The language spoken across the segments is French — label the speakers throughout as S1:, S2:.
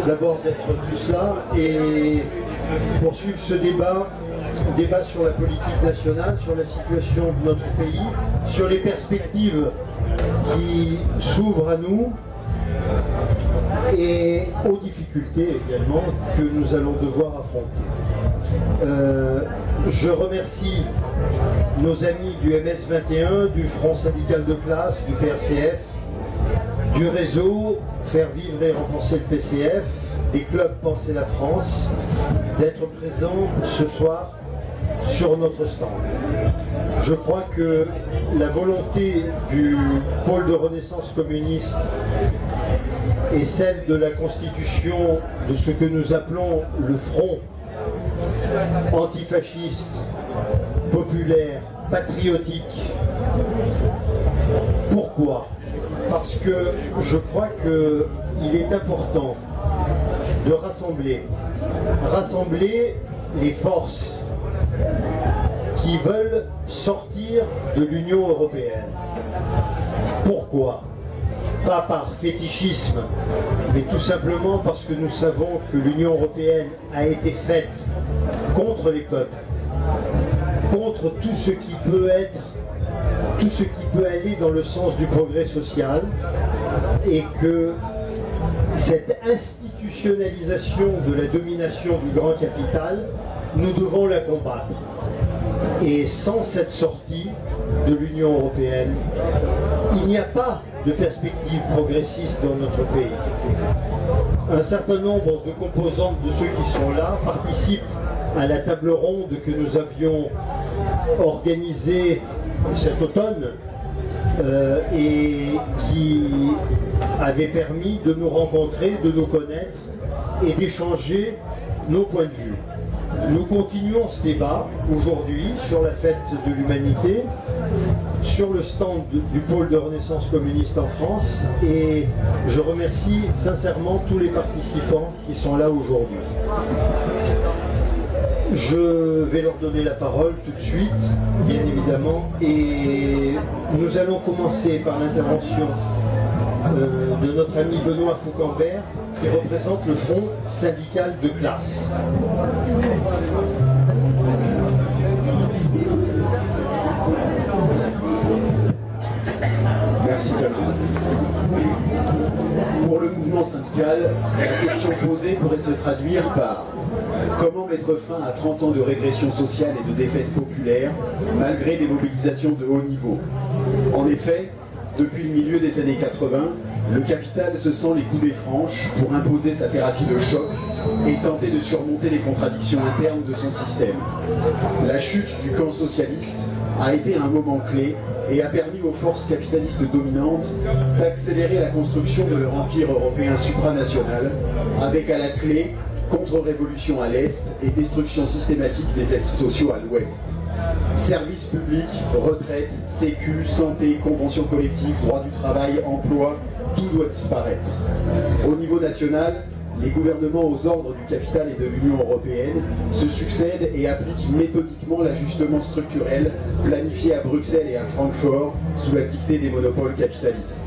S1: d'abord d'être tous là et poursuivre ce débat sur la politique nationale, sur la situation de notre pays, sur les perspectives qui s'ouvrent à nous et aux difficultés également que nous allons devoir affronter. Je remercie nos amis du MS21, du Front syndical de classe, du PRCF, du réseau Faire vivre et renforcer le PCF, des clubs Penser la France, d'être présents ce soir sur notre stand. Je crois que la volonté du pôle de renaissance communiste et celle de la constitution de ce que nous appelons le front antifasciste, populaire, patriotique. Pourquoi ? Parce que je crois qu'il est important de rassembler les forces qui veulent sortir de l'Union européenne. Pourquoi ? Pas par fétichisme, mais tout simplement parce que nous savons que l'Union européenne a été faite contre les peuples, contre tout ce qui peut aller dans le sens du progrès social, et que cette institutionnalisation de la domination du grand capital, nous devons la combattre. Et sans cette sortie de l'Union européenne, il n'y a pas de perspective progressiste dans notre pays. Un certain nombre de composantes de ceux qui sont là participent à la table ronde que nous avions organisée cet automne et qui avait permis de nous rencontrer, de nous connaître et d'échanger nos points de vue. Nous continuons ce débat aujourd'hui sur la fête de l'humanité, sur le stand du pôle de renaissance communiste en France, et je remercie sincèrement tous les participants qui sont là aujourd'hui. Je vais leur donner la parole tout de suite, bien évidemment, et nous allons commencer par l'intervention de notre ami Benoît Foucambert, qui représente le Front syndical de classe.
S2: Merci camarade. Pour le mouvement syndical, la question posée pourrait se traduire par: comment mettre fin à 30 ans de régression sociale et de défaite populaire, malgré des mobilisations de haut niveau? En effet, depuis le milieu des années 80, le capital se sent les coudées franches pour imposer sa thérapie de choc et tenter de surmonter les contradictions internes de son système. La chute du camp socialiste a été un moment clé et a permis aux forces capitalistes dominantes d'accélérer la construction de leur empire européen supranational, avec à la clé contre-révolution à l'Est et destruction systématique des acquis sociaux à l'Ouest. Services publics, retraite, sécu, santé, conventions collectives, droit du travail, emploi, tout doit disparaître. Au niveau national, les gouvernements aux ordres du capital et de l'Union européenne se succèdent et appliquent méthodiquement l'ajustement structurel planifié à Bruxelles et à Francfort sous la dictée des monopoles capitalistes.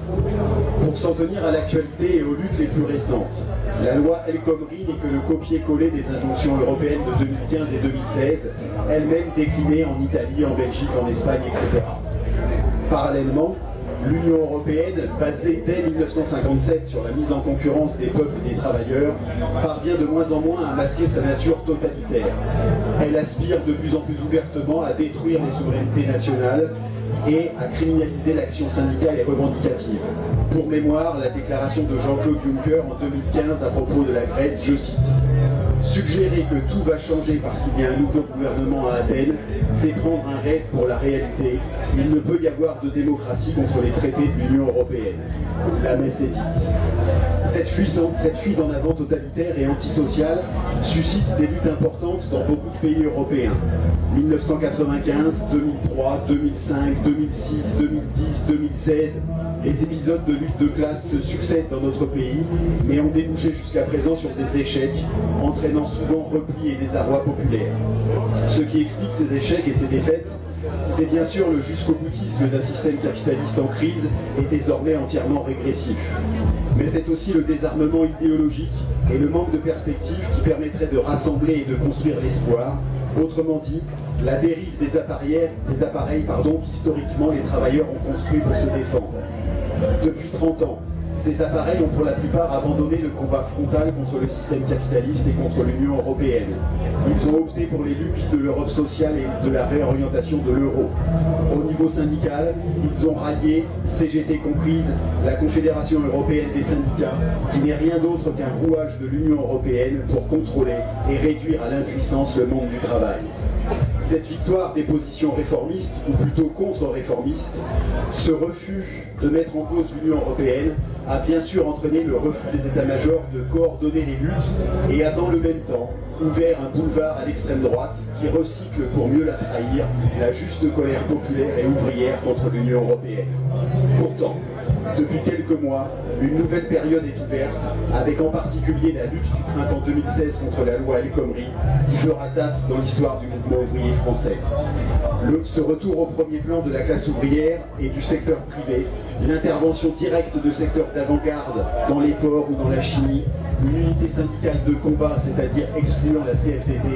S2: Pour s'en tenir à l'actualité et aux luttes les plus récentes, la loi El Khomri n'est que le copier-coller des injonctions européennes de 2015 et 2016, elles-mêmes déclinées en Italie, en Belgique, en Espagne, etc. Parallèlement, l'Union européenne, basée dès 1957 sur la mise en concurrence des peuples et des travailleurs, parvient de moins en moins à masquer sa nature totalitaire. Elle aspire de plus en plus ouvertement à détruire les souverainetés nationales et à criminaliser l'action syndicale et revendicative. Pour mémoire, la déclaration de Jean-Claude Juncker en 2015 à propos de la Grèce, je cite: « Suggérer que tout va changer parce qu'il y a un nouveau gouvernement à Athènes, c'est prendre un rêve pour la réalité. Il ne peut y avoir de démocratie contre les traités de l'Union européenne. » La messe est dite. Cette fuite en avant totalitaire et antisociale suscite des luttes importantes dans beaucoup de pays européens. 1995, 2003, 2005, 2006, 2010, 2016, les épisodes de lutte de classe se succèdent dans notre pays, mais ont débouché jusqu'à présent sur des échecs, entraînant souvent repli et désarroi populaire. Ce qui explique ces échecs et ces défaites, c'est bien sûr le jusqu'au-boutisme d'un système capitaliste en crise et désormais entièrement régressif. Mais c'est aussi le désarmement idéologique et le manque de perspective qui permettrait de rassembler et de construire l'espoir. Autrement dit, la dérive des appareils qu'historiquement les travailleurs ont construits pour se défendre. Depuis 30 ans, ces appareils ont pour la plupart abandonné le combat frontal contre le système capitaliste et contre l'Union européenne. Ils ont opté pour les lubies de l'Europe sociale et de la réorientation de l'euro. Au niveau syndical, ils ont rallié, CGT comprise, la Confédération européenne des syndicats, qui n'est rien d'autre qu'un rouage de l'Union européenne pour contrôler et réduire à l'impuissance le monde du travail. Cette victoire des positions réformistes, ou plutôt contre-réformistes, ce refuge de mettre en cause l'Union européenne, a bien sûr entraîné le refus des états-majors de coordonner les luttes et a dans le même temps ouvert un boulevard à l'extrême droite qui recycle pour mieux la trahir la juste colère populaire et ouvrière contre l'Union européenne. Pourtant, depuis quelques mois, une nouvelle période est ouverte, avec en particulier la lutte du printemps 2016 contre la loi El Khomri, qui fera date dans l'histoire du mouvement ouvrier français. Ce retour au premier plan de la classe ouvrière et du secteur privé, l'intervention directe de secteurs d'avant-garde dans les ports ou dans la chimie, une unité syndicale de combat, c'est-à-dire excluant la CFDT,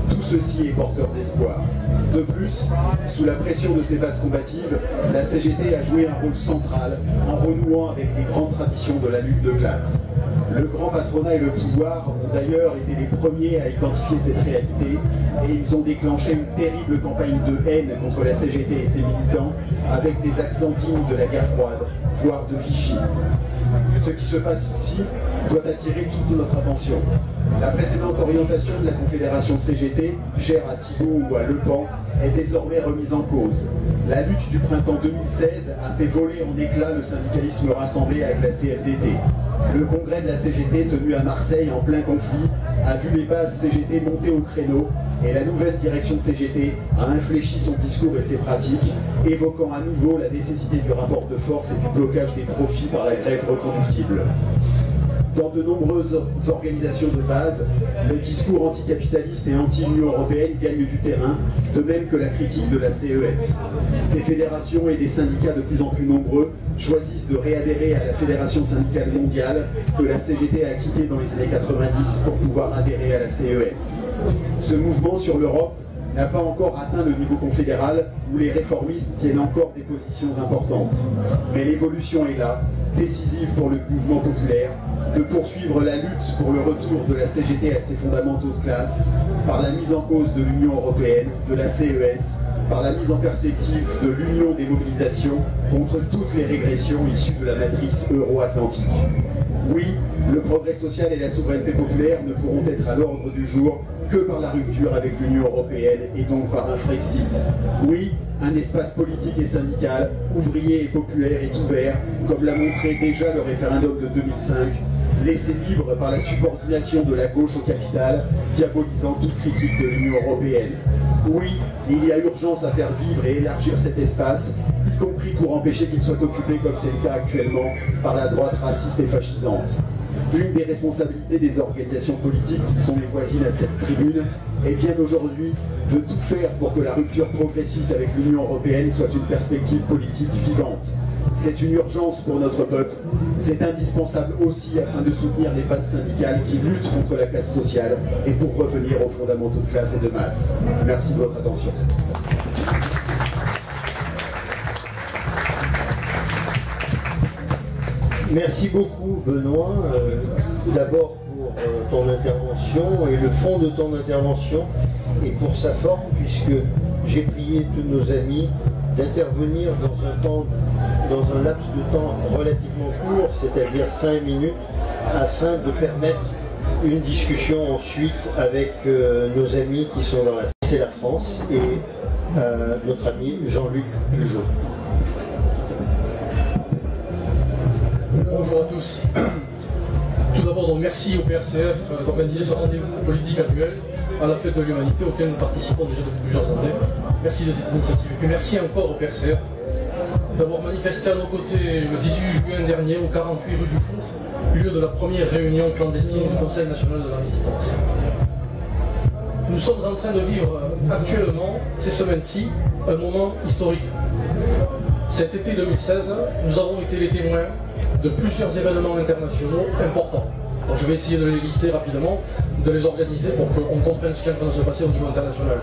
S2: tout ceci est porteur d'espoir. De plus, sous la pression de ces bases combatives, la CGT a joué un rôle central en renouant avec les grandes traditions de la lutte de classe. Le grand patronat et le pouvoir ont d'ailleurs été les premiers à identifier cette réalité et ils ont déclenché une terrible campagne de haine contre la CGT et ses militants avec des accents dignes de la guerre froide, voire de Vichy. Ce qui se passe ici doit attirer toute notre attention. La précédente orientation de la Confédération CGT, chère à Thibault ou à Le Pen, est désormais remise en cause. La lutte du printemps 2016 a fait voler en éclats le syndicalisme rassemblé avec la CFDT. Le congrès de la CGT tenu à Marseille en plein conflit a vu les bases CGT monter au créneau et la nouvelle direction CGT a infléchi son discours et ses pratiques, évoquant à nouveau la nécessité du rapport de force et du blocage des profits par la grève reconductible. Dans de nombreuses organisations de base, le discours anticapitaliste et anti-Union européenne gagne du terrain, de même que la critique de la CES. Des fédérations et des syndicats de plus en plus nombreux choisissent de réadhérer à la Fédération syndicale mondiale que la CGT a quittée dans les années 90 pour pouvoir adhérer à la CES. Ce mouvement sur l'Europe n'a pas encore atteint le niveau confédéral où les réformistes tiennent encore des positions importantes. Mais l'évolution est là, décisive pour le mouvement populaire, de poursuivre la lutte pour le retour de la CGT à ses fondamentaux de classe, par la mise en cause de l'Union européenne, de la CES, par la mise en perspective de l'union des mobilisations contre toutes les régressions issues de la matrice euro-atlantique. Oui, le progrès social et la souveraineté populaire ne pourront être à l'ordre du jour que par la rupture avec l'Union européenne et donc par un Frexit. Oui, un espace politique et syndical, ouvrier et populaire est ouvert, comme l'a montré déjà le référendum de 2005, laissé libre par la subordination de la gauche au capital, diabolisant toute critique de l'Union européenne. Oui, il y a urgence à faire vivre et élargir cet espace, y compris pour empêcher qu'il soit occupé, comme c'est le cas actuellement, par la droite raciste et fascisante. Une des responsabilités des organisations politiques qui sont les voisines à cette tribune est bien aujourd'hui de tout faire pour que la rupture progressiste avec l'Union européenne soit une perspective politique vivante. C'est une urgence pour notre peuple, c'est indispensable aussi afin de soutenir les bases syndicales qui luttent contre la classe sociale et pour revenir aux fondamentaux de classe et de masse. Merci de votre attention.
S1: Merci beaucoup Benoît, d'abord pour ton intervention et le fond de ton intervention et pour sa forme, puisque j'ai prié tous nos amis d'intervenir dans un laps de temps relativement court, c'est-à-dire 5 minutes, afin de permettre une discussion ensuite avec nos amis qui sont dans la C'est la France et notre ami Jean-Luc Bugeaud.
S3: Bonjour à tous. Tout d'abord, donc, merci au PRCF d'organiser ce rendez-vous politique annuel à la fête de l'humanité auquel nous participons déjà depuis plusieurs années. Merci de cette initiative. Et puis merci encore au PRCF d'avoir manifesté à nos côtés le 18 juin dernier au 48 rue du Four, lieu de la première réunion clandestine du Conseil national de la résistance. Nous sommes en train de vivre actuellement, ces semaines-ci, un moment historique. Cet été 2016, nous avons été les témoins de plusieurs événements internationaux importants. Donc je vais essayer de les lister rapidement, de les organiser pour qu'on comprenne ce qui est en train de se passer au niveau international.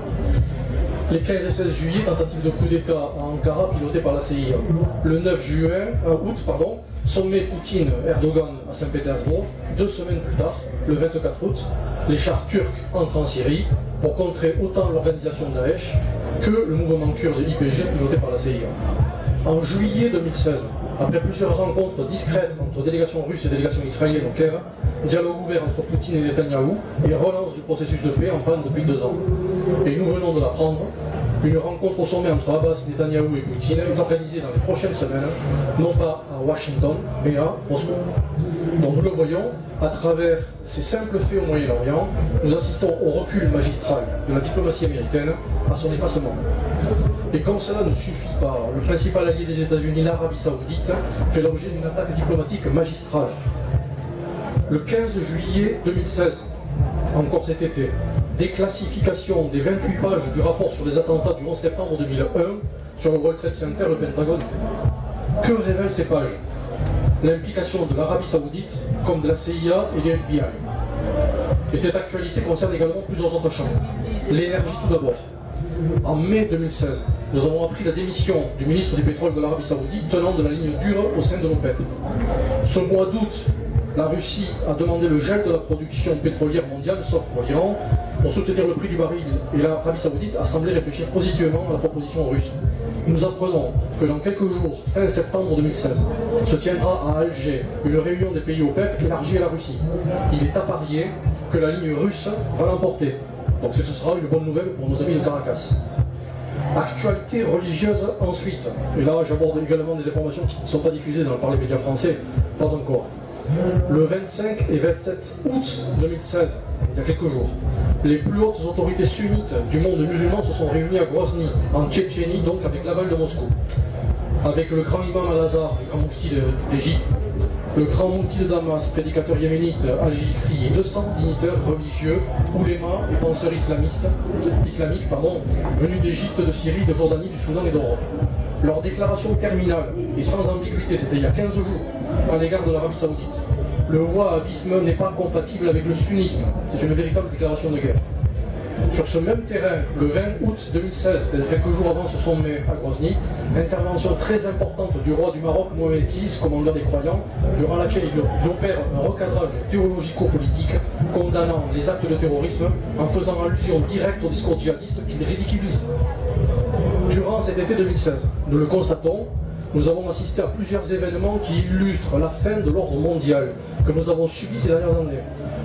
S3: Les 15 et 16 juillet, tentative de coup d'État à Ankara pilotée par la CIA. Le 9 août, sommet Poutine-Erdogan à Saint-Pétersbourg. 2 semaines plus tard, le 24 août, les chars turcs entrent en Syrie pour contrer autant l'organisation Daesh que le mouvement kurde YPG piloté par la CIA. En juillet 2016, après plusieurs rencontres discrètes entre délégations russes et délégations israéliennes au Caire, dialogue ouvert entre Poutine et Netanyahou et relance du processus de paix en panne depuis 2 ans. Et nous venons de l'apprendre, une rencontre au sommet entre Abbas, Netanyahou et Poutine est organisée dans les prochaines semaines, non pas à Washington, mais à Moscou. Donc nous le voyons, à travers ces simples faits au Moyen-Orient, nous assistons au recul magistral de la diplomatie américaine, à son effacement. Et comme cela ne suffit pas, le principal allié des États-Unis, l'Arabie Saoudite, fait l'objet d'une attaque diplomatique magistrale. Le 15 juillet 2016, encore cet été, déclassification des 28 pages du rapport sur les attentats du 11 septembre 2001 sur le World Trade Center, le Pentagone. Que révèlent ces pages? L'implication de l'Arabie Saoudite comme de la CIA et du FBI. Et cette actualité concerne également plusieurs autres champs. L'énergie tout d'abord. En mai 2016, nous avons appris la démission du ministre du pétrole de l'Arabie Saoudite tenant de la ligne dure au sein de l'OPEP. Ce mois d'août, la Russie a demandé le gel de la production pétrolière mondiale, sauf pour l'Iran, pour soutenir le prix du baril, et l'Arabie Saoudite a semblé réfléchir positivement à la proposition russe. Nous apprenons que dans quelques jours, fin septembre 2016, se tiendra à Alger une réunion des pays OPEP élargie à la Russie. Il est à parier que la ligne russe va l'emporter. Donc ce sera une bonne nouvelle pour nos amis de Caracas. Actualité religieuse ensuite. Et là j'aborde également des informations qui ne sont pas diffusées par les médias français, pas encore. Le 25 et 27 août 2016, il y a quelques jours, les plus hautes autorités sunnites du monde musulman se sont réunies à Grozny, en Tchétchénie, donc avec l'aval de Moscou. Avec le grand imam Al-Azhar, le grand mufti d'Égypte, le grand mufti de Damas, prédicateur yéménite Al-Jifri et 200 dignitaires religieux, oulémas et penseurs islamiques, venus d'Égypte, de Syrie, de Jordanie, du Soudan et d'Europe. Leur déclaration terminale, et sans ambiguïté, c'était il y a 15 jours, à l'égard de l'Arabie Saoudite. Le wahhabisme n'est pas compatible avec le sunnisme. C'est une véritable déclaration de guerre. Sur ce même terrain, le 20 août 2016, c'est-à-dire quelques jours avant ce sommet à Grozny, intervention très importante du roi du Maroc, Mohamed VI, commandeur des croyants, durant laquelle il opère un recadrage théologico-politique condamnant les actes de terrorisme en faisant allusion directe au discours djihadiste qu'il ridiculise. Durant cet été 2016, nous le constatons, nous avons assisté à plusieurs événements qui illustrent la fin de l'ordre mondial que nous avons subi ces dernières années.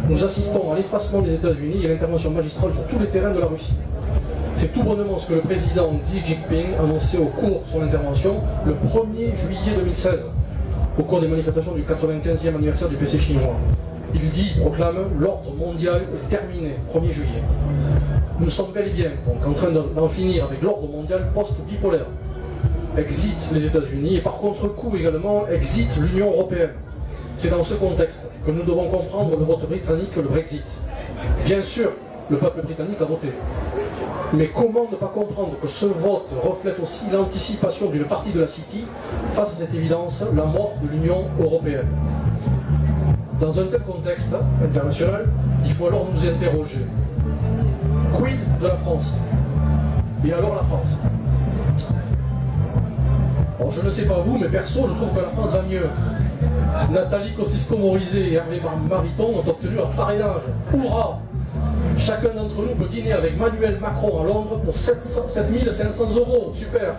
S3: Nous assistons à l'effacement des États-Unis et à l'intervention magistrale sur tous les terrains de la Russie. C'est tout bonnement ce que le président Xi Jinping annonçait au cours de son intervention le 1er juillet 2016, au cours des manifestations du 95e anniversaire du PC chinois. Il proclame l'ordre mondial est terminé, 1er juillet. Nous sommes bel et bien donc en train d'en finir avec l'ordre mondial post-bipolaire. Exit les États-Unis et par contre-coup également exit l'Union européenne. C'est dans ce contexte que nous devons comprendre le vote britannique, le Brexit. Bien sûr, le peuple britannique a voté. Mais comment ne pas comprendre que ce vote reflète aussi l'anticipation d'une partie de la City face à cette évidence, la mort de l'Union européenne. Dans un tel contexte international, il faut alors nous interroger. Quid de la France? Et alors la France? Bon, je ne sais pas vous, mais perso, je trouve que la France va mieux. Nathalie Kosciusko-Morizet et Hervé Mariton ont obtenu leur parrainage. Hourra! Chacun d'entre nous peut dîner avec Emmanuel Macron à Londres pour 7 500 €. Super!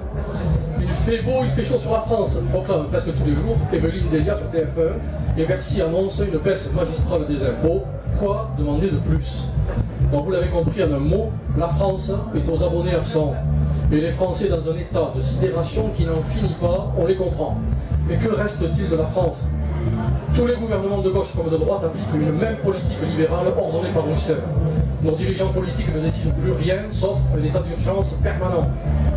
S3: Il fait beau, il fait chaud sur la France, proclame presque tous les jours Evelyne Delia sur TF1, et Bercy annonce une baisse magistrale des impôts. Quoi demander de plus? Donc vous l'avez compris en un mot, la France est aux abonnés absents. Et les Français dans un état de sidération qui n'en finit pas, on les comprend. Mais que reste-t-il de la France? Tous les gouvernements de gauche comme de droite appliquent une même politique libérale ordonnée par Bruxelles. Nos dirigeants politiques ne décident plus rien, sauf un état d'urgence permanent.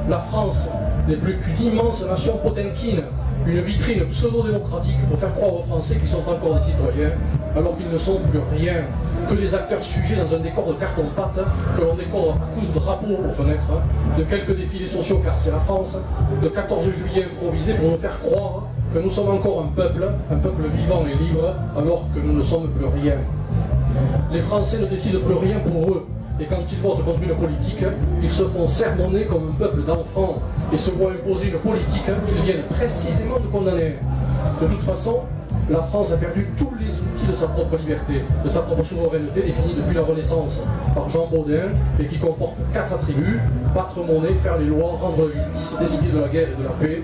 S3: La France n'est plus qu'une immense nation potemkine, une vitrine pseudo-démocratique pour faire croire aux Français qu'ils sont encore des citoyens, alors qu'ils ne sont plus rien, que des acteurs sujets dans un décor de carton-pâte, que l'on décore à coups de drapeaux aux fenêtres, de quelques défilés sociaux car c'est la France, de 14 juillet improvisés pour nous faire croire que nous sommes encore un peuple vivant et libre, alors que nous ne sommes plus rien. Les Français ne décident plus rien pour eux, et quand ils votent contre une politique, ils se font sermonner comme un peuple d'enfants et se voient imposer une politique qu'ils viennent précisément de condamner. De toute façon, la France a perdu tous les outils de sa propre liberté, de sa propre souveraineté définie depuis la Renaissance par Jean Baudin et qui comporte 4 attributs: battre monnaie, faire les lois, rendre la justice, décider de la guerre et de la paix.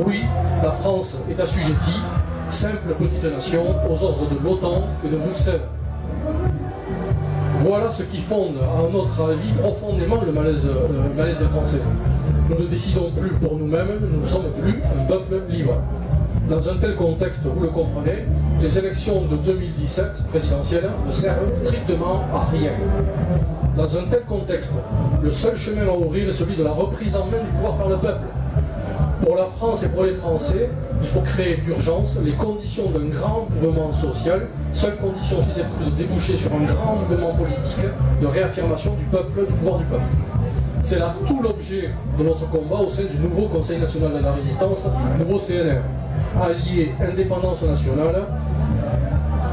S3: Oui, la France est assujettie, simple petite nation, aux ordres de l'OTAN et de Bruxelles. Voilà ce qui fonde, à notre avis, profondément le malaise des Français. Nous ne décidons plus pour nous-mêmes, nous ne sommes plus un peuple libre. Dans un tel contexte, vous le comprenez, les élections de 2017 présidentielles ne servent strictement à rien. Dans un tel contexte, le seul chemin à ouvrir est celui de la reprise en main du pouvoir par le peuple. Pour la France et pour les Français, il faut créer d'urgence les conditions d'un grand mouvement social, seule condition susceptible de déboucher sur un grand mouvement politique de réaffirmation du peuple, du pouvoir du peuple. C'est là tout l'objet de notre combat au sein du nouveau Conseil national de la résistance, nouveau CNR, allié indépendance nationale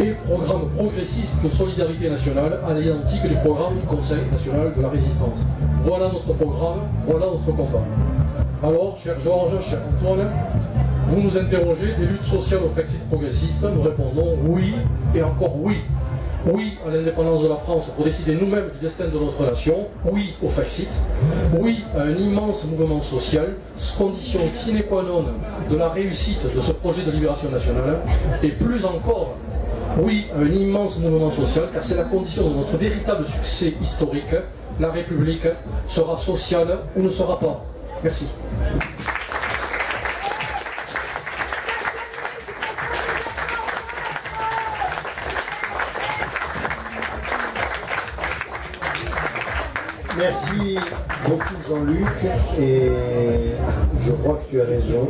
S3: et programme progressiste de solidarité nationale à l'identique du programme du Conseil national de la résistance. Voilà notre programme, voilà notre combat. Alors, cher Georges, cher Antoine, vous nous interrogez des luttes sociales au Frexit progressiste, nous répondons oui et encore oui. Oui à l'indépendance de la France pour décider nous-mêmes du destin de notre nation, oui au Frexit, oui à un immense mouvement social, condition sine qua non de la réussite de ce projet de libération nationale, et plus encore, oui à un immense mouvement social, car c'est la condition de notre véritable succès historique. La République sera sociale ou ne sera pas. Merci.
S1: Merci beaucoup Jean-Luc, et je crois que tu as raison.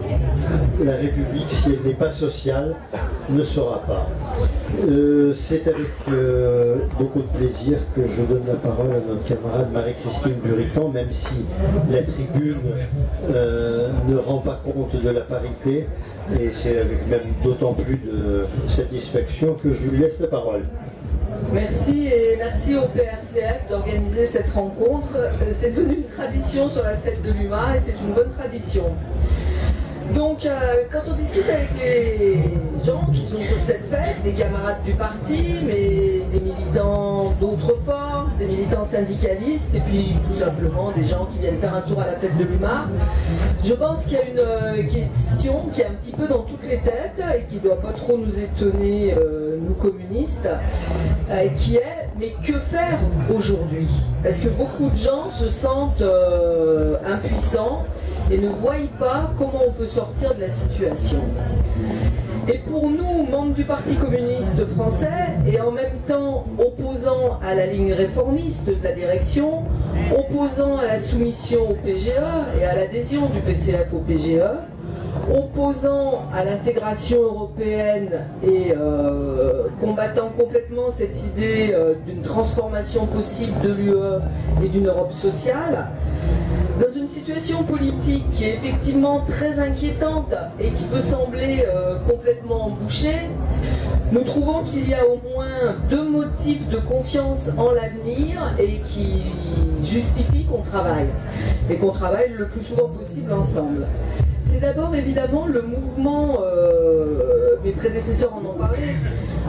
S1: La République, si elle n'est pas sociale, ne sera pas. C'est avec beaucoup de plaisir que je donne la parole à notre camarade Marie-Christine Burican, même si la tribune ne rend pas compte de la parité, et c'est avec même d'autant plus de satisfaction que je lui laisse la parole.
S4: Merci, et merci au PRCF d'organiser cette rencontre. C'est devenu une tradition sur la fête de l'UMA et c'est une bonne tradition. Donc, quand on discute avec les gens qui sont sur cette fête, des camarades du parti, mais des militants d'autres forces, des militants syndicalistes, et puis tout simplement des gens qui viennent faire un tour à la fête de l'UMA, je pense qu'il y a une question qui est un petit peu dans toutes les têtes et qui ne doit pas trop nous étonner, nous communistes, qui est « mais que faire aujourd'hui ?» Parce que beaucoup de gens se sentent impuissants et ne voient pas comment on peut sortir de la situation. Et pour nous, membres du Parti communiste français, et en même temps opposants à la ligne réformiste de la direction, opposants à la soumission au PGE et à l'adhésion du PCF au PGE, opposant à l'intégration européenne et combattant complètement cette idée d'une transformation possible de l'UE et d'une Europe sociale, dans une situation politique qui est effectivement très inquiétante et qui peut sembler complètement embouchée, nous trouvons qu'il y a au moins 2 motifs de confiance en l'avenir et qui justifient qu'on travaille, et qu'on travaille le plus souvent possible ensemble. C'est d'abord évidemment le mouvement, mes prédécesseurs en ont parlé,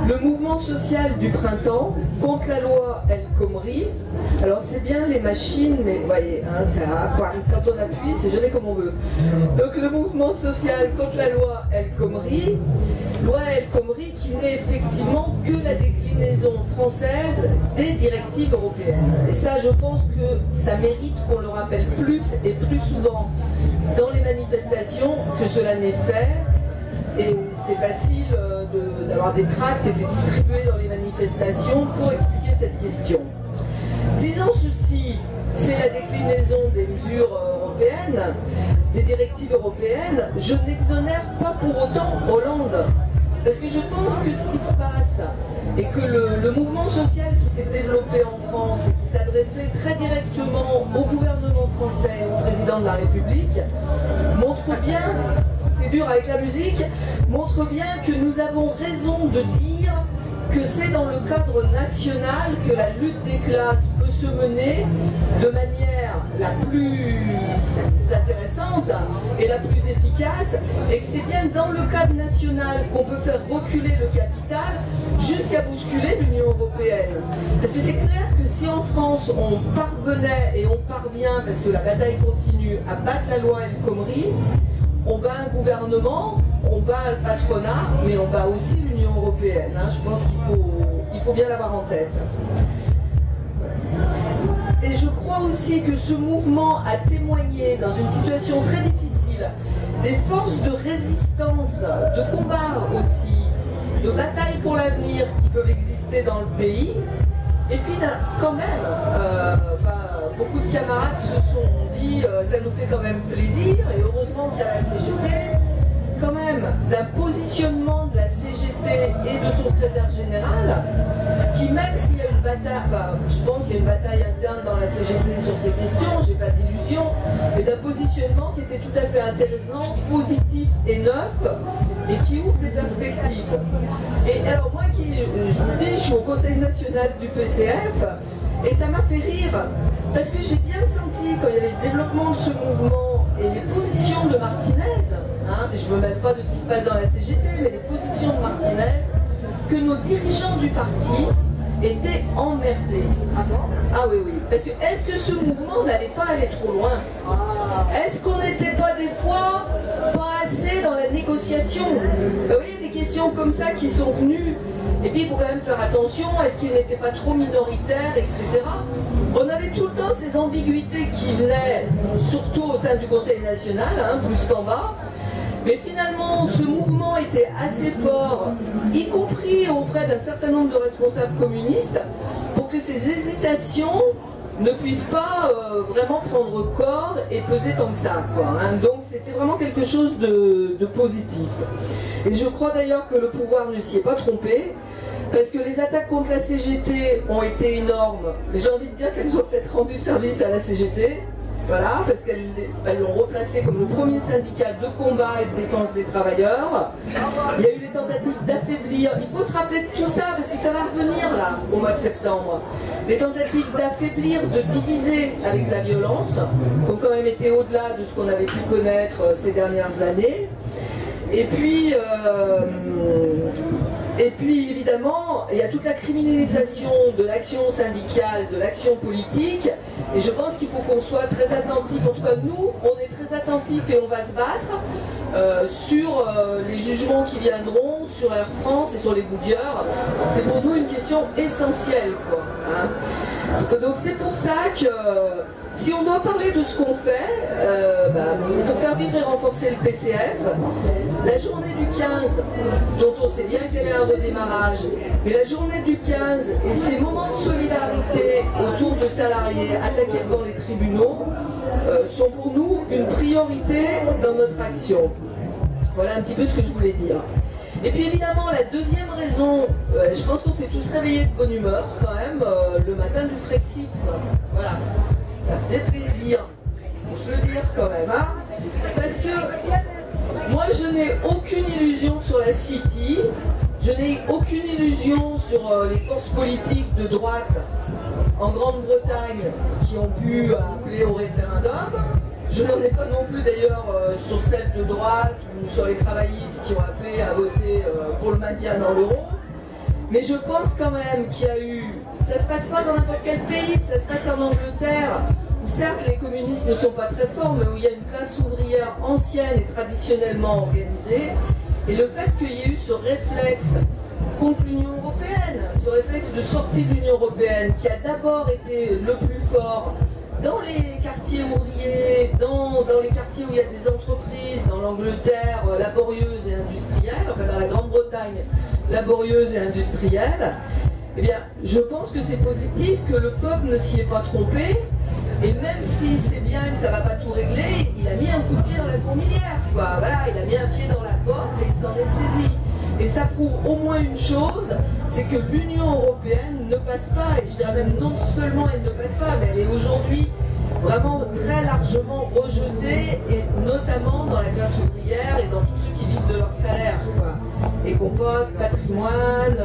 S4: le mouvement social du printemps contre la loi El Khomri. Alors c'est bien les machines, mais vous voyez, hein, quand on appuie, c'est jamais comme on veut. Donc le mouvement social contre la loi El Khomri qui n'est effectivement que la déclinaison française des directives européennes. Et ça, je pense que ça mérite qu'on le rappelle plus et plus souvent dans les manifestations que cela n'est fait. Et c'est facile d'avoir des tracts et de les distribuer dans les manifestations pour expliquer cette question. Disant ceci, c'est la déclinaison des mesures européennes, des directives européennes. Je n'exonère pas pour autant Hollande. Parce que je pense que ce qui se passe, et que le mouvement social qui s'est développé en France et qui s'adressait très directement au gouvernement français et au président de la République, montre bien ces dur avec la musique, montre bien que nous avons raison de dire que c'est dans le cadre national que la lutte des classes peut se mener de manière la plus intéressante et la plus efficace, et que c'est bien dans le cadre national qu'on peut faire reculer le capital jusqu'à bousculer l'Union européenne. Parce que c'est clair que si en France on parvenait et on parvient, parce que la bataille continue, à battre la loi El Khomri, on bat un gouvernement, on bat le patronat, mais on bat aussi l'Union européenne. Hein. Je pense qu'il faut bien l'avoir en tête. Et je crois aussi que ce mouvement a témoigné, dans une situation très difficile, des forces de résistance, de combat aussi, de bataille pour l'avenir qui peuvent exister dans le pays. Et puis quand même, beaucoup de camarades se sont dit ça nous fait quand même plaisir, et heureusement qu'il y a la CGT, quand même d'un positionnement de la CGT et de son secrétaire général, qui même s'il y a une bataille, je pense qu'il y a une bataille interne dans la CGT sur ces questions, j'ai pas d'illusion, mais d'un positionnement qui était tout à fait intéressant, positif et neuf, et qui ouvre des perspectives. Et alors moi je vous dis, je suis au Conseil national du PCF, et ça m'a fait rire, parce que j'ai bien senti, quand il y avait le développement de ce mouvement et les positions de Martinez, hein, et je ne me mêle pas de ce qui se passe dans la CGT, mais les positions de Martinez, que nos dirigeants du parti étaient emmerdés. Ah bon? Ah oui, oui. Parce que est-ce que ce mouvement n'allait pas aller trop loin? Est-ce qu'on n'était pas des fois pas assez dans la négociation? Vous voyez, des questions comme ça qui sont venues. Et puis il faut quand même faire attention, est-ce qu'il n'était pas trop minoritaire, etc. On avait tout le temps ces ambiguïtés qui venaient, surtout au sein du Conseil national, hein, plus qu'en bas. Mais finalement, ce mouvement était assez fort, y compris auprès d'un certain nombre de responsables communistes, pour que ces hésitations ne puissent pas vraiment prendre corps et peser tant que ça, quoi, hein. Donc c'était vraiment quelque chose de positif. Et je crois d'ailleurs que le pouvoir ne s'y est pas trompé, parce que les attaques contre la CGT ont été énormes. Mais j'ai envie de dire qu'elles ont peut-être rendu service à la CGT. Voilà, parce qu'elles l'ont replacé comme le premier syndicat de combat et de défense des travailleurs. Il y a eu les tentatives d'affaiblir, il faut se rappeler de tout ça parce que ça va revenir là, au mois de septembre. Les tentatives d'affaiblir, de diviser avec la violence, qui ont quand même été au-delà de ce qu'on avait pu connaître ces dernières années. Et puis évidemment, il y a toute la criminalisation de l'action syndicale, de l'action politique, et je pense qu'il faut qu'on soit très attentif, en tout cas nous, on est très attentifs et on va se battre sur les jugements qui viendront, sur Air France et sur les Goodyear. C'est pour nous une question essentielle, quoi, hein. Donc c'est pour ça que si on doit parler de ce qu'on fait, pour faire vivre et renforcer le PCF, la journée du 15, dont on sait bien qu'elle est un redémarrage, mais la journée du 15 et ces moments de solidarité autour de salariés attaqués devant les tribunaux sont pour nous une priorité dans notre action. Voilà un petit peu ce que je voulais dire. Et puis évidemment, la deuxième raison, je pense qu'on s'est tous réveillés de bonne humeur quand même, le matin du Frexit. Voilà, ça faisait plaisir, faut se le dire quand même, hein. Parce que moi je n'ai aucune illusion sur la City, je n'ai aucune illusion sur les forces politiques de droite en Grande-Bretagne qui ont pu appeler au référendum. Je n'en ai pas non plus d'ailleurs sur celles de droite ou sur les travaillistes qui ont appelé à voter pour le maintien dans l'euro. Mais je pense quand même qu'il y a eu... Ça se passe pas dans n'importe quel pays, ça se passe en Angleterre, où certes les communistes ne sont pas très forts, mais où il y a une classe ouvrière ancienne et traditionnellement organisée. Et le fait qu'il y ait eu ce réflexe contre l'Union européenne, ce réflexe de sortie de l'Union européenne, qui a d'abord été le plus fort dans les quartiers ouvriers, dans les quartiers où il y a des entreprises, dans l'Angleterre laborieuse et industrielle, enfin dans la Grande-Bretagne laborieuse et industrielle, eh bien, je pense que c'est positif que le peuple ne s'y est pas trompé, et même si c'est bien que ça ne va pas tout régler, il a mis un coup de pied dans la fourmilière, quoi. Voilà, il a mis un pied dans la porte et il s'en est saisi. Et ça prouve au moins une chose, c'est que l'Union européenne ne passe pas, et je dirais même non seulement elle ne passe pas, mais elle est aujourd'hui vraiment très largement rejetée et notamment dans la classe ouvrière et dans tous ceux qui vivent de leur salaire, quoi, et qui n'ont pas de patrimoine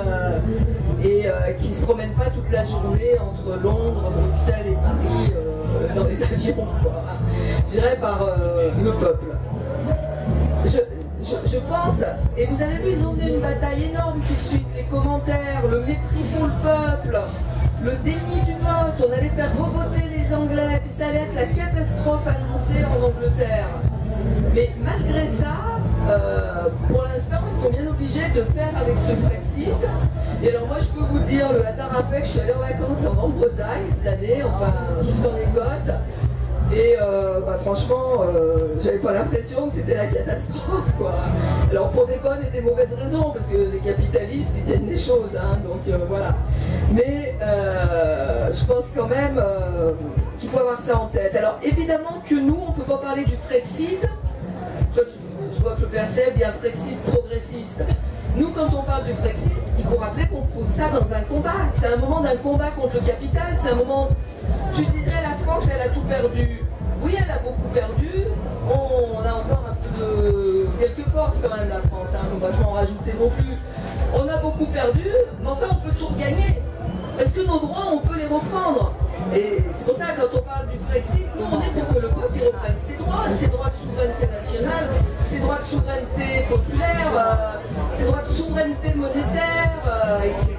S4: et qui ne se promènent pas toute la journée entre Londres, Bruxelles et Paris dans des avions, quoi, gérés par le peuple. Je pense, et vous avez vu, ils ont mené une bataille énorme tout de suite, les commentaires, le mépris pour le peuple, le déni du vote, on allait faire revoter les Anglais, puis ça allait être la catastrophe annoncée en Angleterre. Mais malgré ça, pour l'instant, ils sont bien obligés de faire avec ce Brexit. Et alors moi, je peux vous dire, le hasard a fait que je suis allée en vacances en Grande-Bretagne cette année, enfin jusqu'en Écosse. Et franchement, j'avais pas l'impression que c'était la catastrophe, quoi. Alors pour des bonnes et des mauvaises raisons, parce que les capitalistes, ils tiennent les choses, hein, donc voilà. Mais je pense quand même qu'il faut avoir ça en tête. Alors évidemment que nous, on peut pas parler du Frexit. Toi, je vois que le PRCF dit un Frexit progressiste. Nous, quand on parle du Frexit, il faut rappeler qu'on pose ça dans un combat. C'est un moment d'un combat contre le capital, c'est un moment... Tu disais, la France, elle a tout perdu. Oui, elle a beaucoup perdu. On a encore un peu de... quelques forces quand même, la France. Hein, on ne va pas en rajouter non plus. On a beaucoup perdu, mais enfin, on peut tout regagner. Parce que nos droits, on peut les reprendre. Et c'est pour ça que quand on parle du Brexit, nous, on est pour que le peuple reprenne ses droits de souveraineté nationale, ses droits de souveraineté populaire, ses droits de souveraineté monétaire, etc.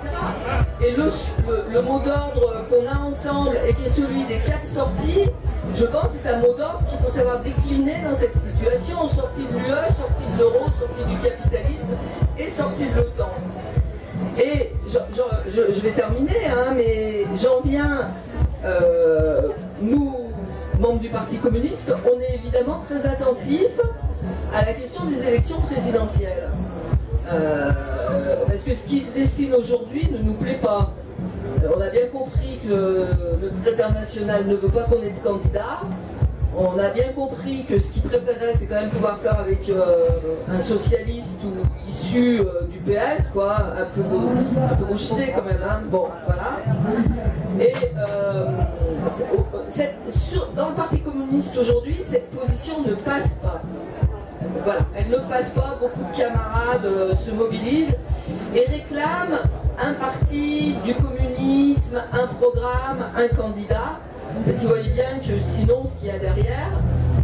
S4: Et le mot d'ordre qu'on a ensemble et qui est celui des 4 sorties, je pense que c'est un mot d'ordre qu'il faut savoir décliner dans cette situation, sortie de l'UE, sortie de l'euro, sortie du capitalisme et sortie de l'OTAN. Et je vais terminer, hein, mais j'en viens, nous, membres du Parti communiste, on est évidemment très attentifs à la question des élections présidentielles. Parce que ce qui se dessine aujourd'hui ne nous plaît pas. On a bien compris que notre secrétaire national ne veut pas qu'on ait de candidat. On a bien compris que ce qu'il préférait, c'est quand même pouvoir faire avec un socialiste ou issu du PS, quoi, un peu gauchisé quand même, hein. Bon, voilà. Et dans le Parti communiste aujourd'hui, cette position ne passe pas. Voilà, elle ne passe pas, beaucoup de camarades se mobilisent et réclament un parti, du communisme, un programme, un candidat. Parce qu'ils voyaient bien que sinon, ce qu'il y a derrière,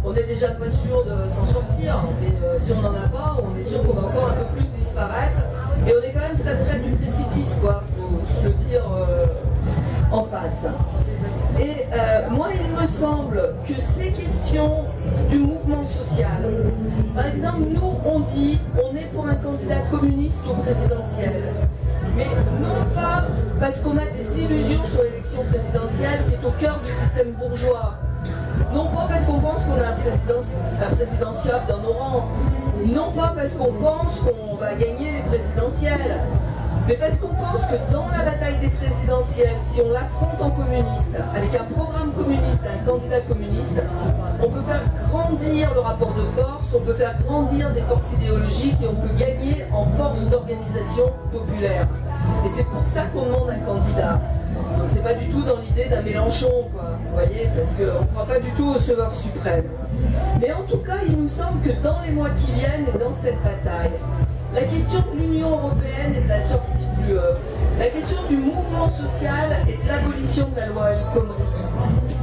S4: on n'est déjà pas sûr de s'en sortir. Mais si on n'en a pas, on est sûr qu'on va encore un peu plus disparaître. Et on est quand même très près du précipice, quoi. Faut se le dire en face. Et moi, il me semble que ces questions du mouvement social, par exemple, nous, on dit, on est pour un candidat communiste au présidentiel. Mais non pas parce qu'on a des illusions sur l'élection présidentielle qui est au cœur du système bourgeois. Non pas parce qu'on pense qu'on a un présidentiable dans nos rangs. Non pas parce qu'on pense qu'on va gagner les présidentielles. Mais parce qu'on pense que dans la bataille des présidentielles, si on l'affronte en communiste, avec un programme communiste, un candidat communiste, on peut faire grandir le rapport de force, on peut faire grandir des forces idéologiques et on peut gagner en force d'organisation populaire. Et c'est pour ça qu'on demande un candidat. Donc c'est pas du tout dans l'idée d'un Mélenchon, quoi, vous voyez, parce qu'on ne croit pas du tout au sauveur suprême. Mais en tout cas, il nous semble que dans les mois qui viennent et dans cette bataille, la question de l'Union européenne et de la sortie de l'UE, la question du mouvement social et de l'abolition de la loi El Khomri,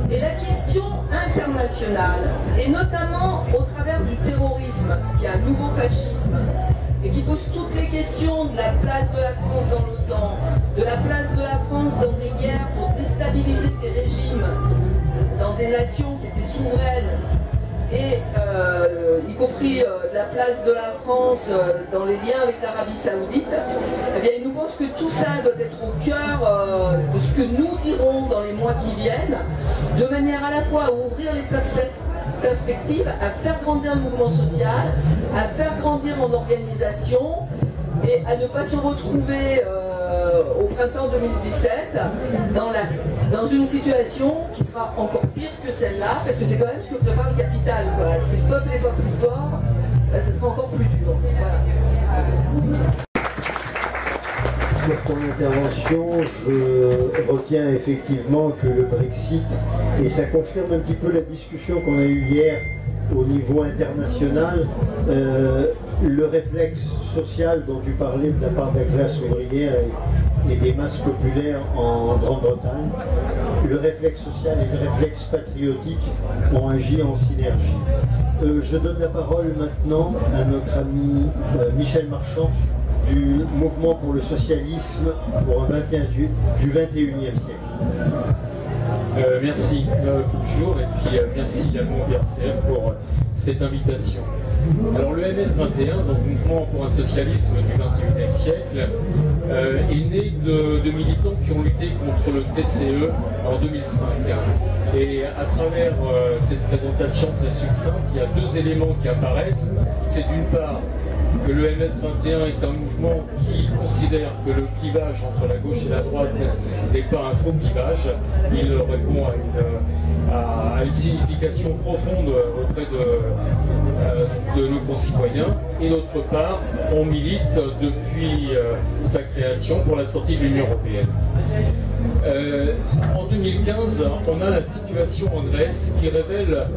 S4: et la question internationale, et notamment au travers du terrorisme, qui est un nouveau fascisme, et qui pose toutes les questions de la place de la France dans l'OTAN, de la place de la France dans des guerres pour déstabiliser des régimes, dans des nations qui étaient souveraines, et y compris la place de la France dans les liens avec l'Arabie Saoudite, eh bien, il nous pense que tout ça doit être au cœur de ce que nous dirons dans les mois qui viennent, de manière à la fois à ouvrir les perspectives, à faire grandir le mouvement social, à faire grandir en organisation et à ne pas se retrouver au printemps 2017 dans une situation qui sera encore pire que celle-là, parce que c'est quand même ce que prépare le capital, quoi. Si le peuple n'est pas plus fort, ben, ça sera encore plus dur. Voilà.
S1: Pour ton intervention, je retiens effectivement que le Brexit, et ça confirme un petit peu la discussion qu'on a eue hier au niveau international, le réflexe social dont tu parlais de la part de la classe ouvrière et des masses populaires en Grande-Bretagne, le réflexe social et le réflexe patriotique ont agi en synergie. Je donne la parole maintenant à notre ami Michel Marchand du Mouvement pour le socialisme pour un 21 du 21e siècle.
S5: Merci, bonjour, et puis merci également au PRCF pour cette invitation. Alors le MS21, donc Mouvement pour un socialisme du 21e siècle, est né de militants qui ont lutté contre le TCE en 2005. Et à travers cette présentation très succincte, il y a deux éléments qui apparaissent. C'est d'une part que le MS21 est un mouvement qui considère que le clivage entre la gauche et la droite n'est pas un faux clivage. Il répond à une signification profonde auprès de nos concitoyens. Et d'autre part, on milite depuis sa création pour la sortie de l'Union européenne. En 2015, on a la situation en Grèce qui révèle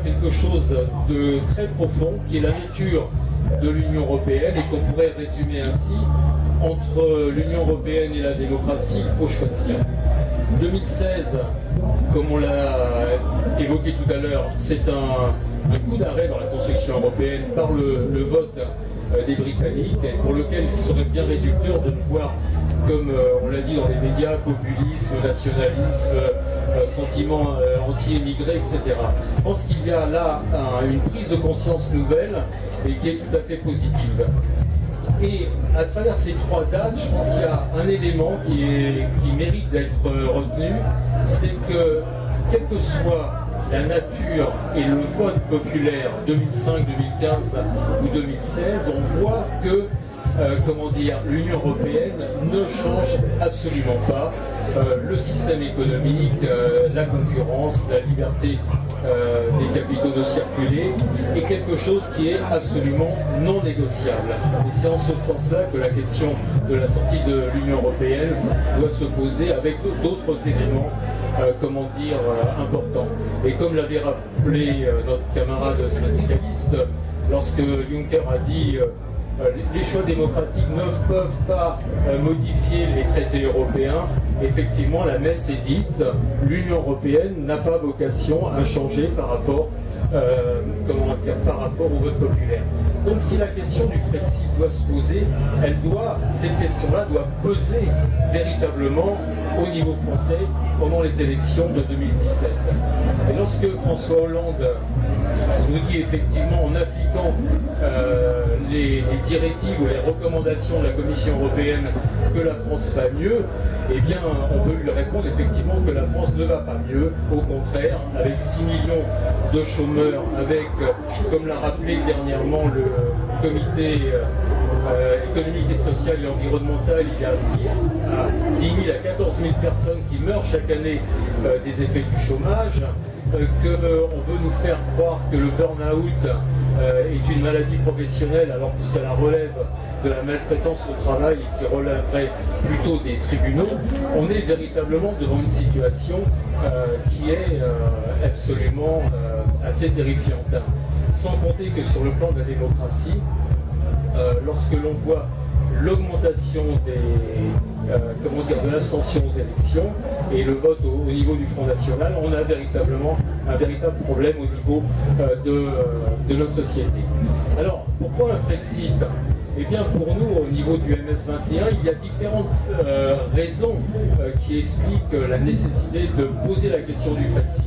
S5: quelque chose de très profond, qui est la nature de l'Union européenne, et qu'on pourrait résumer ainsi: entre l'Union européenne et la démocratie, il faut choisir. 2016, comme on l'a évoqué tout à l'heure, c'est un coup d'arrêt dans la construction européenne par le vote des Britanniques, et pour lequel il serait bien réducteur de voir, comme on l'a dit dans les médias, populisme, nationalisme, sentiment anti-émigré, etc. Je pense qu'il y a là une prise de conscience nouvelle et qui est tout à fait positive. Et à travers ces trois dates, je pense qu'il y a un élément qui mérite d'être retenu, c'est que, quelle que soit la nature et le vote populaire 2005, 2015 ou 2016, on voit que l'Union européenne ne change absolument pas. Le système économique, la concurrence, la liberté des capitaux de circuler est quelque chose qui est absolument non négociable. Et c'est en ce sens-là que la question de la sortie de l'Union européenne doit se poser avec d'autres éléments importants. Et comme l'avait rappelé notre camarade syndicaliste, lorsque Juncker a dit les choix démocratiques ne peuvent pas modifier les traités européens, effectivement la messe est dite, l'Union européenne n'a pas vocation à changer par rapport au vote populaire. Donc si la question du Frexit doit se poser, cette question-là doit peser véritablement au niveau français pendant les élections de 2017. Et lorsque François Hollande nous dit effectivement, en appliquant les directives ou les recommandations de la Commission européenne, que la France va mieux, eh bien on peut lui répondre effectivement que la France ne va pas mieux, au contraire, avec 6 millions de chômeurs, avec, comme l'a rappelé dernièrement le comité économique et social et environnemental, il y a 10 000 à 14 000 personnes qui meurent chaque année des effets du chômage, qu'on veut nous faire croire que le burn-out est une maladie professionnelle alors que cela relève de la maltraitance au travail et qui relèverait plutôt des tribunaux. On est véritablement devant une situation qui est absolument assez terrifiante. Sans compter que sur le plan de la démocratie, lorsque l'on voit l'augmentation de l'abstention aux élections et le vote au niveau du Front National, on a un véritable problème au niveau de notre société. Alors, pourquoi un Frexit? Eh bien, pour nous, au niveau du MS21, il y a différentes raisons qui expliquent la nécessité de poser la question du Frexit.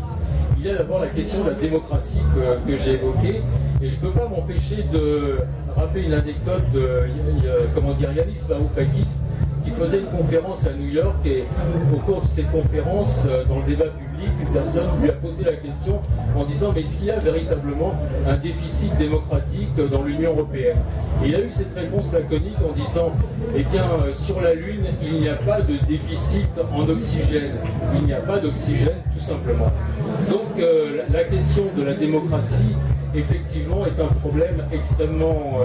S5: Il y a d'abord la question de la démocratie que j'ai évoquée, et je ne peux pas m'empêcher de rappeler une anecdote de Yanis Varoufakis, qui faisait une conférence à New York, et au cours de cette conférence, dans le débat public, une personne lui a posé la question en disant: mais est-ce qu'il y a véritablement un déficit démocratique dans l'Union européenne? Et il a eu cette réponse laconique en disant: eh bien, sur la Lune, il n'y a pas de déficit en oxygène, il n'y a pas d'oxygène tout simplement. Donc la question de la démocratie, effectivement, est un problème extrêmement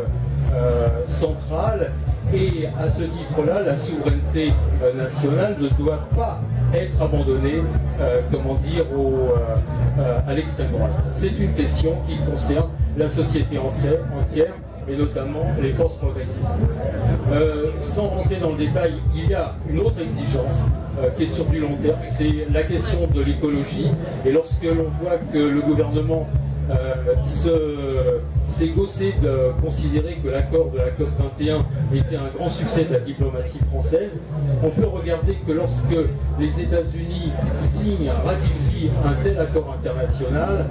S5: central. Et à ce titre-là, la souveraineté nationale ne doit pas être abandonnée, comment dire, à l'extrême droite. C'est une question qui concerne la société entière, et notamment les forces progressistes. Sans rentrer dans le détail, il y a une autre exigence qui est sur du long terme, c'est la question de l'écologie. Et lorsque l'on voit que le gouvernement s'est gaussé de considérer que l'accord de la COP21 était un grand succès de la diplomatie française, on peut regarder que lorsque les États-Unis signent, ratifient un tel accord international,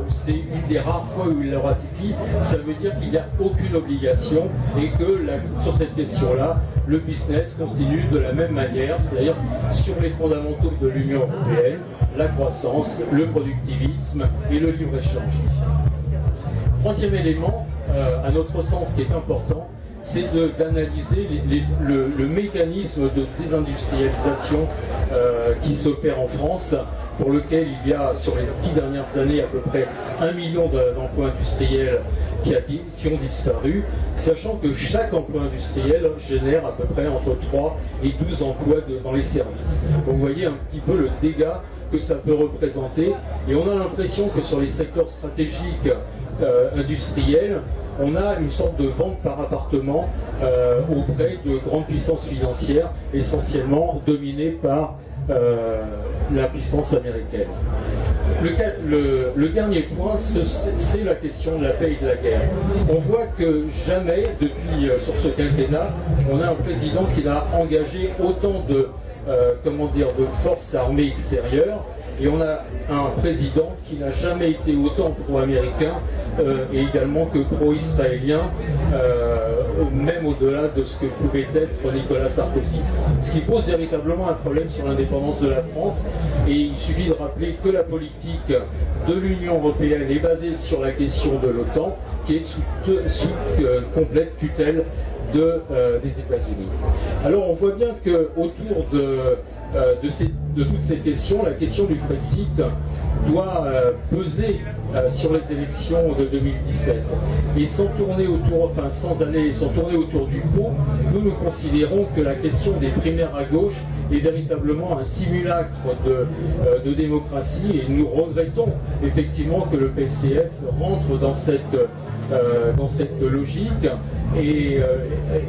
S5: c'est une des rares fois où ils le ratifient, ça veut dire qu'il n'y a aucune obligation et que sur cette question-là, le business continue de la même manière, c'est-à-dire sur les fondamentaux de l'Union européenne, la croissance, le productivisme et le libre-échange. Troisième élément, à notre sens, qui est important, c'est d'analyser le mécanisme de désindustrialisation qui s'opère en France, pour lequel il y a, sur les 10 dernières années, à peu près 1 million d'emplois industriels qui ont disparu, sachant que chaque emploi industriel génère à peu près entre 3 et 12 emplois dans les services. Donc vous voyez un petit peu le dégât que ça peut représenter, et on a l'impression que sur les secteurs stratégiques industriels, on a une sorte de vente par appartement auprès de grandes puissances financières, essentiellement dominées par la puissance américaine. Le dernier point, c'est la question de la paix et de la guerre. On voit que jamais, depuis sur ce quinquennat, on a un président qui a engagé autant de forces armées extérieures, et on a un président qui n'a jamais été autant pro-américain et également que pro-israélien, même au-delà de ce que pouvait être Nicolas Sarkozy. Ce qui pose véritablement un problème sur l'indépendance de la France, et il suffit de rappeler que la politique de l'Union européenne est basée sur la question de l'OTAN, qui est sous complète tutelle des États-Unis. Alors on voit bien qu'autour de toutes ces questions, la question du Frexit doit peser sur les élections de 2017. Et sans tourner autour du pot, nous considérons que la question des primaires à gauche est véritablement un simulacre de démocratie, et nous regrettons effectivement que le PCF rentre dans cette logique. Et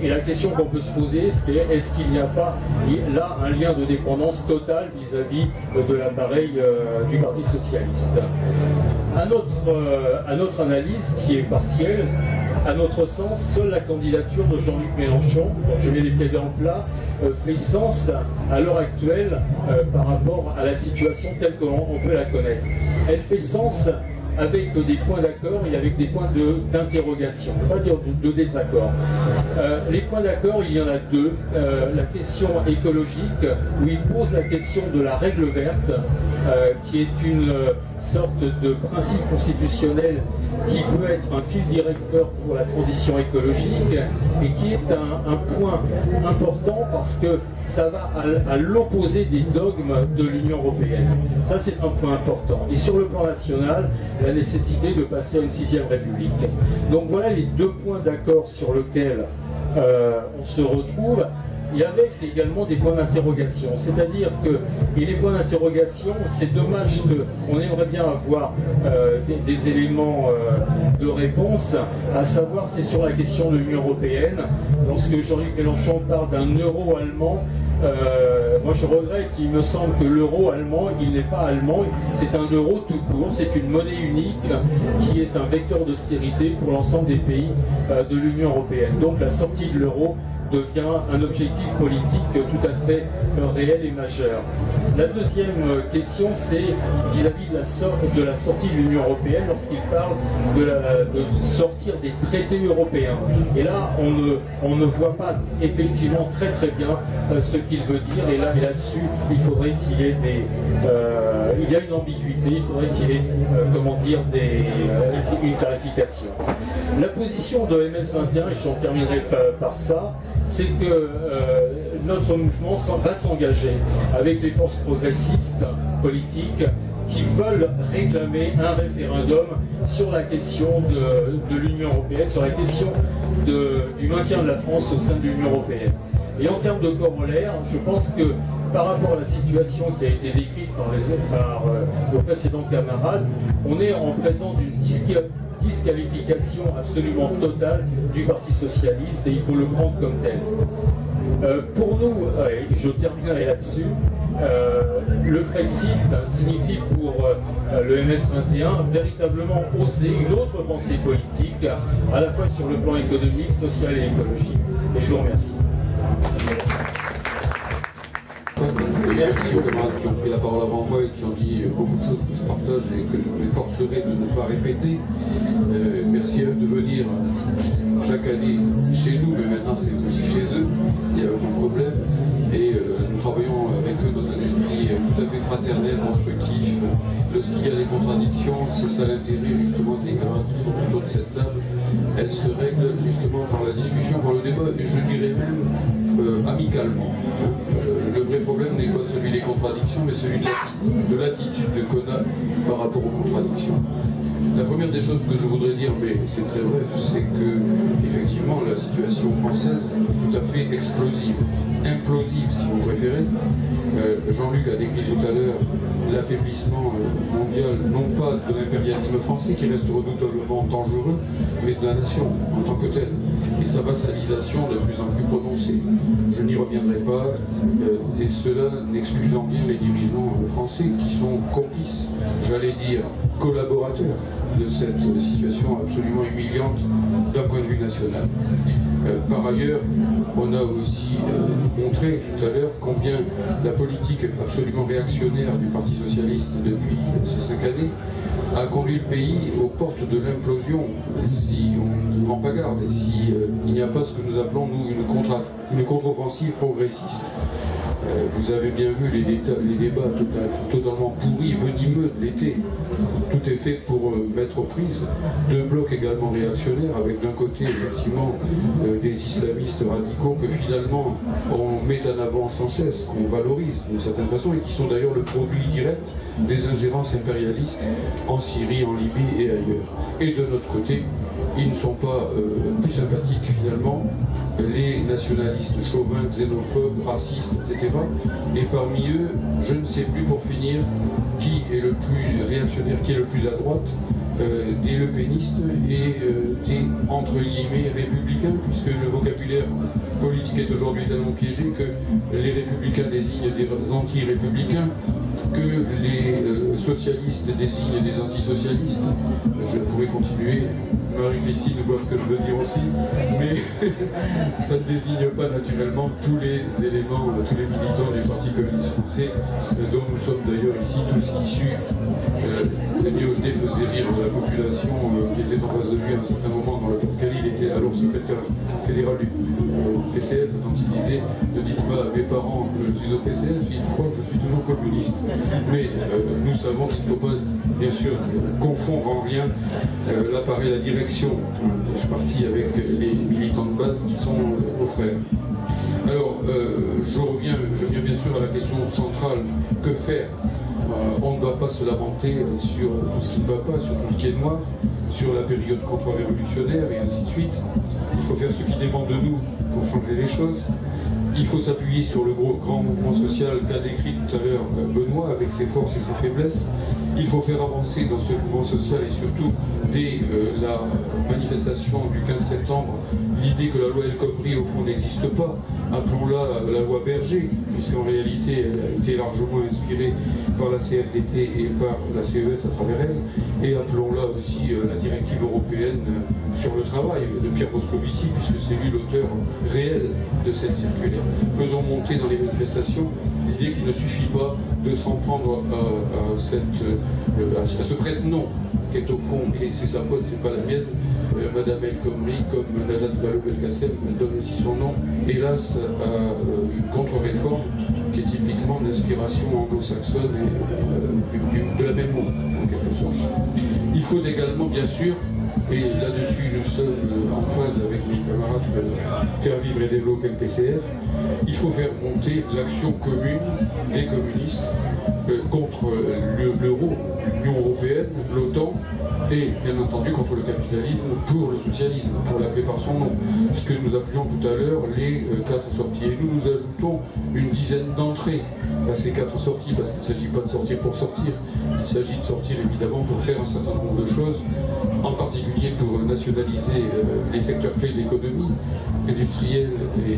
S5: la question qu'on peut se poser, c'est est-ce qu'il n'y a pas là un lien de dépendance totale vis-à-vis de l'appareil du Parti socialiste. À notre analyse, qui est partielle, à notre sens, seule la candidature de Jean-Luc Mélenchon, dont je mets les pieds dans le plat, fait sens à l'heure actuelle par rapport à la situation telle qu'on peut la connaître. Elle fait sens avec des points d'accord et avec des points d'interrogation, pas dire de désaccord. Les points d'accord, il y en a deux. La question écologique, où il pose la question de la règle verte, qui est une sorte de principe constitutionnel qui peut être un fil directeur pour la transition écologique, et qui est un point important parce que ça va à l'opposé des dogmes de l'Union européenne. Ça, c'est un point important. Et sur le plan national, la nécessité de passer à une 6e République. Donc voilà les deux points d'accord sur lesquels on se retrouve. Et avec également des points d'interrogation. C'est-à-dire que, et les points d'interrogation, c'est dommage qu'on aimerait bien avoir des éléments de réponse, à savoir c'est sur la question de l'Union européenne. Lorsque Jean-Luc Mélenchon parle d'un euro allemand, moi je regrette, il me semble que l'euro allemand, il n'est pas allemand, c'est un euro tout court, c'est une monnaie unique qui est un vecteur d'austérité pour l'ensemble des pays de l'Union européenne. Donc la sortie de l'euro devient un objectif politique tout à fait réel et majeur. La deuxième question, c'est vis-à-vis de la sortie de l'Union européenne, lorsqu'il parle de sortir des traités européens. Et là, on ne voit pas effectivement très très bien ce qu'il veut dire, et là-dessus, il faudrait qu'il y ait il y a une ambiguïté, il faudrait qu'il y ait, une clarification. La position de MS21, et j'en terminerai par ça, c'est que notre mouvement va s'engager avec les forces progressistes politiques qui veulent réclamer un référendum sur la question de l'Union européenne, sur la question du maintien de la France au sein de l'Union européenne. Et en termes de corollaire, je pense que par rapport à la situation qui a été décrite par nos précédents camarades, on est en présence d'une disqualification absolument totale du Parti socialiste et il faut le prendre comme tel. Pour nous, et je terminerai là-dessus, le Frexit signifie pour le MS-21 véritablement oser une autre pensée politique, à la fois sur le plan économique, social et écologique. Et je vous remercie.
S6: Merci aux camarades qui ont pris la parole avant moi et qui ont dit beaucoup de choses que je partage et que je m'efforcerai de ne pas répéter. Merci à eux de venir chaque année chez nous, mais maintenant c'est aussi chez eux, il n'y a aucun problème. Et nous travaillons avec eux dans un esprit tout à fait fraternel, constructif. Lorsqu'il y a des contradictions, c'est ça l'intérêt justement des camarades qui sont autour de cette table. Elles se règlent justement par la discussion, par le débat, et je dirais même amicalement. Le vrai problème n'est pas celui des contradictions, mais celui de l'attitude qu'on a par rapport aux contradictions. La première des choses que je voudrais dire, mais c'est très bref, c'est que effectivement la situation française est tout à fait explosive, implosive si vous préférez. Jean-Luc a décrit tout à l'heure l'affaiblissement mondial, non pas de l'impérialisme français qui reste redoutablement dangereux, mais de la nation en tant que telle, et sa vassalisation de plus en plus prononcée. Je n'y reviendrai pas, et cela n'excusant bien les dirigeants français qui sont complices, j'allais dire collaborateurs de cette situation absolument humiliante d'un point de vue national. Par ailleurs, on a aussi montré tout à l'heure combien la politique absolument réactionnaire du Parti socialiste depuis ces 5 années a conduit le pays aux portes de l'implosion si on ne prend pas garde et si il n'y a pas ce que nous appelons nous une contre-offensive progressiste. Vous avez bien vu les débats totalement pourris, venimeux de l'été. Tout est fait pour mettre aux prises deux blocs également réactionnaires, avec d'un côté effectivement des islamistes radicaux que finalement on met en avant sans cesse, qu'on valorise d'une certaine façon, et qui sont d'ailleurs le produit direct des ingérences impérialistes en Syrie, en Libye et ailleurs. Et de notre côté, ils ne sont pas plus sympathiques finalement, les nationalistes chauvins, xénophobes, racistes, etc. Et parmi eux, je ne sais plus pour finir qui est le plus réactionnaire, qui est le plus à droite, des lepénistes et des entre guillemets républicains, puisque le vocabulaire politique est aujourd'hui tellement piégé que les républicains désignent des anti-républicains, que les socialistes désignent des antisocialistes. Je pourrais continuer, Marie-Christine voit ce que je veux dire aussi, mais ça ne désigne pas naturellement tous les éléments, tous les militants du Parti communiste français, dont nous sommes d'ailleurs ici tous issus. Miojde faisait rire la population qui était en face de lui à un certain moment dans lequel il était alors secrétaire fédéral du PCF, dont il disait « Ne dites pas à mes parents que je suis au PCF, ils croient que je suis toujours communiste ». Mais nous savons qu'il ne faut pas, bien sûr, confondre en rien l'appareil, la direction de ce parti avec les militants de base qui sont nos frères. Alors, je viens bien sûr à la question centrale, que faire? On ne va pas se lamenter sur tout ce qui ne va pas, sur tout ce qui est noir, sur la période contre-révolutionnaire et ainsi de suite. Il faut faire ce qui dépend de nous pour changer les choses. Il faut s'appuyer sur le grand mouvement social qu'a décrit tout à l'heure Benoît, avec ses forces et ses faiblesses. Il faut faire avancer dans ce mouvement social et surtout dès la manifestation du 15 septembre, l'idée que la loi El Khomri au fond n'existe pas, appelons-la la loi Berger, puisqu'en réalité elle a été largement inspirée par la CFDT et par la CES à travers elle, et appelons-la aussi la directive européenne sur le travail de Pierre Moscovici, puisque c'est lui l'auteur réel de cette circulaire. Faisons monter dans les manifestations l'idée qu'il ne suffit pas de s'en prendre à ce prête-nom qui est au fond, et c'est sa faute, c'est pas la mienne, Madame El Khomri, comme Najat Vallaud-Belkacem, elle donne aussi son nom, hélas, à une contre-réforme qui est typiquement d'inspiration anglo-saxonne et de la même mot, en quelque sorte. Il faut également, bien sûr, Et là-dessus, nous sommes en phase avec mes camarades de Faire Vivre et Développer le PCF. Il faut faire monter l'action commune des communistes contre l'euro, l'Union européenne, l'OTAN, et bien entendu contre le capitalisme, pour le socialisme, pour l'appeler par son nom. Ce que nous appelions tout à l'heure les 4 sorties. Et nous ajoutons une dizaine d'entrées à ces 4 sorties, parce qu'il ne s'agit pas de sortir pour sortir, il s'agit de sortir évidemment pour faire un certain nombre de choses, en particulier pour nationaliser les secteurs clés de l'économie, industriels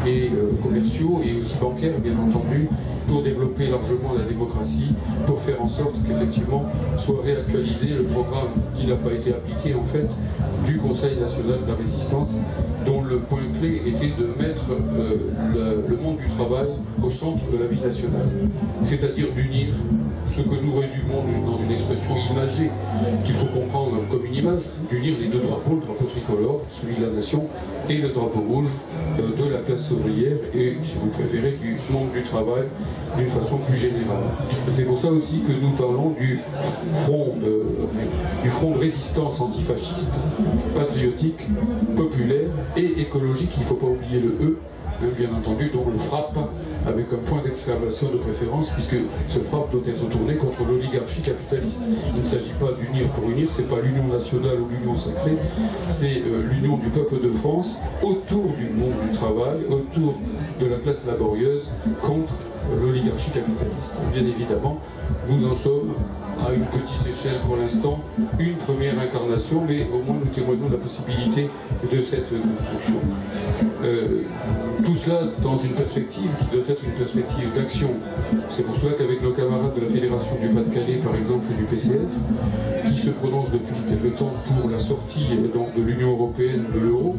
S6: et commerciaux, et aussi bancaires bien entendu, pour développer largement la démocratie, pour faire en sorte qu'effectivement soit réactualisé le programme qui n'a pas été appliqué en fait du Conseil national de la résistance, dont le point clé était de mettre le monde du travail au centre de la vie nationale, c'est-à-dire d'unir ce que nous résumons dans une expression imagée qu'il faut comprendre comme une image, d'unir les 2 drapeaux, le drapeau tricolore, celui de la nation, et le drapeau rouge de la classe ouvrière et, si vous préférez, du monde du travail d'une façon plus générale. C'est pour ça aussi que nous parlons du front de résistance antifasciste, patriotique, populaire et écologique. Il ne faut pas oublier le E, bien entendu, dont le frappe avec un point d'exclamation de préférence, puisque ce frappe doit être tourné contre l'oligarchie capitaliste. Il ne s'agit pas d'unir pour unir, c'est pas l'union nationale ou l'union sacrée, c'est l'union du peuple de France autour du monde du travail, autour de la classe laborieuse, contre l'oligarchie capitaliste. Bien évidemment, nous en sommes à une petite échelle pour l'instant, une première incarnation, mais au moins nous témoignons de la possibilité de cette construction. Tout cela dans une perspective qui doit être une perspective d'action. C'est pour cela qu'avec nos camarades de la Fédération du Pas-de-Calais, par exemple, et du PCF, qui se prononcent depuis quelque temps pour la sortie donc, de l'Union européenne de l'euro,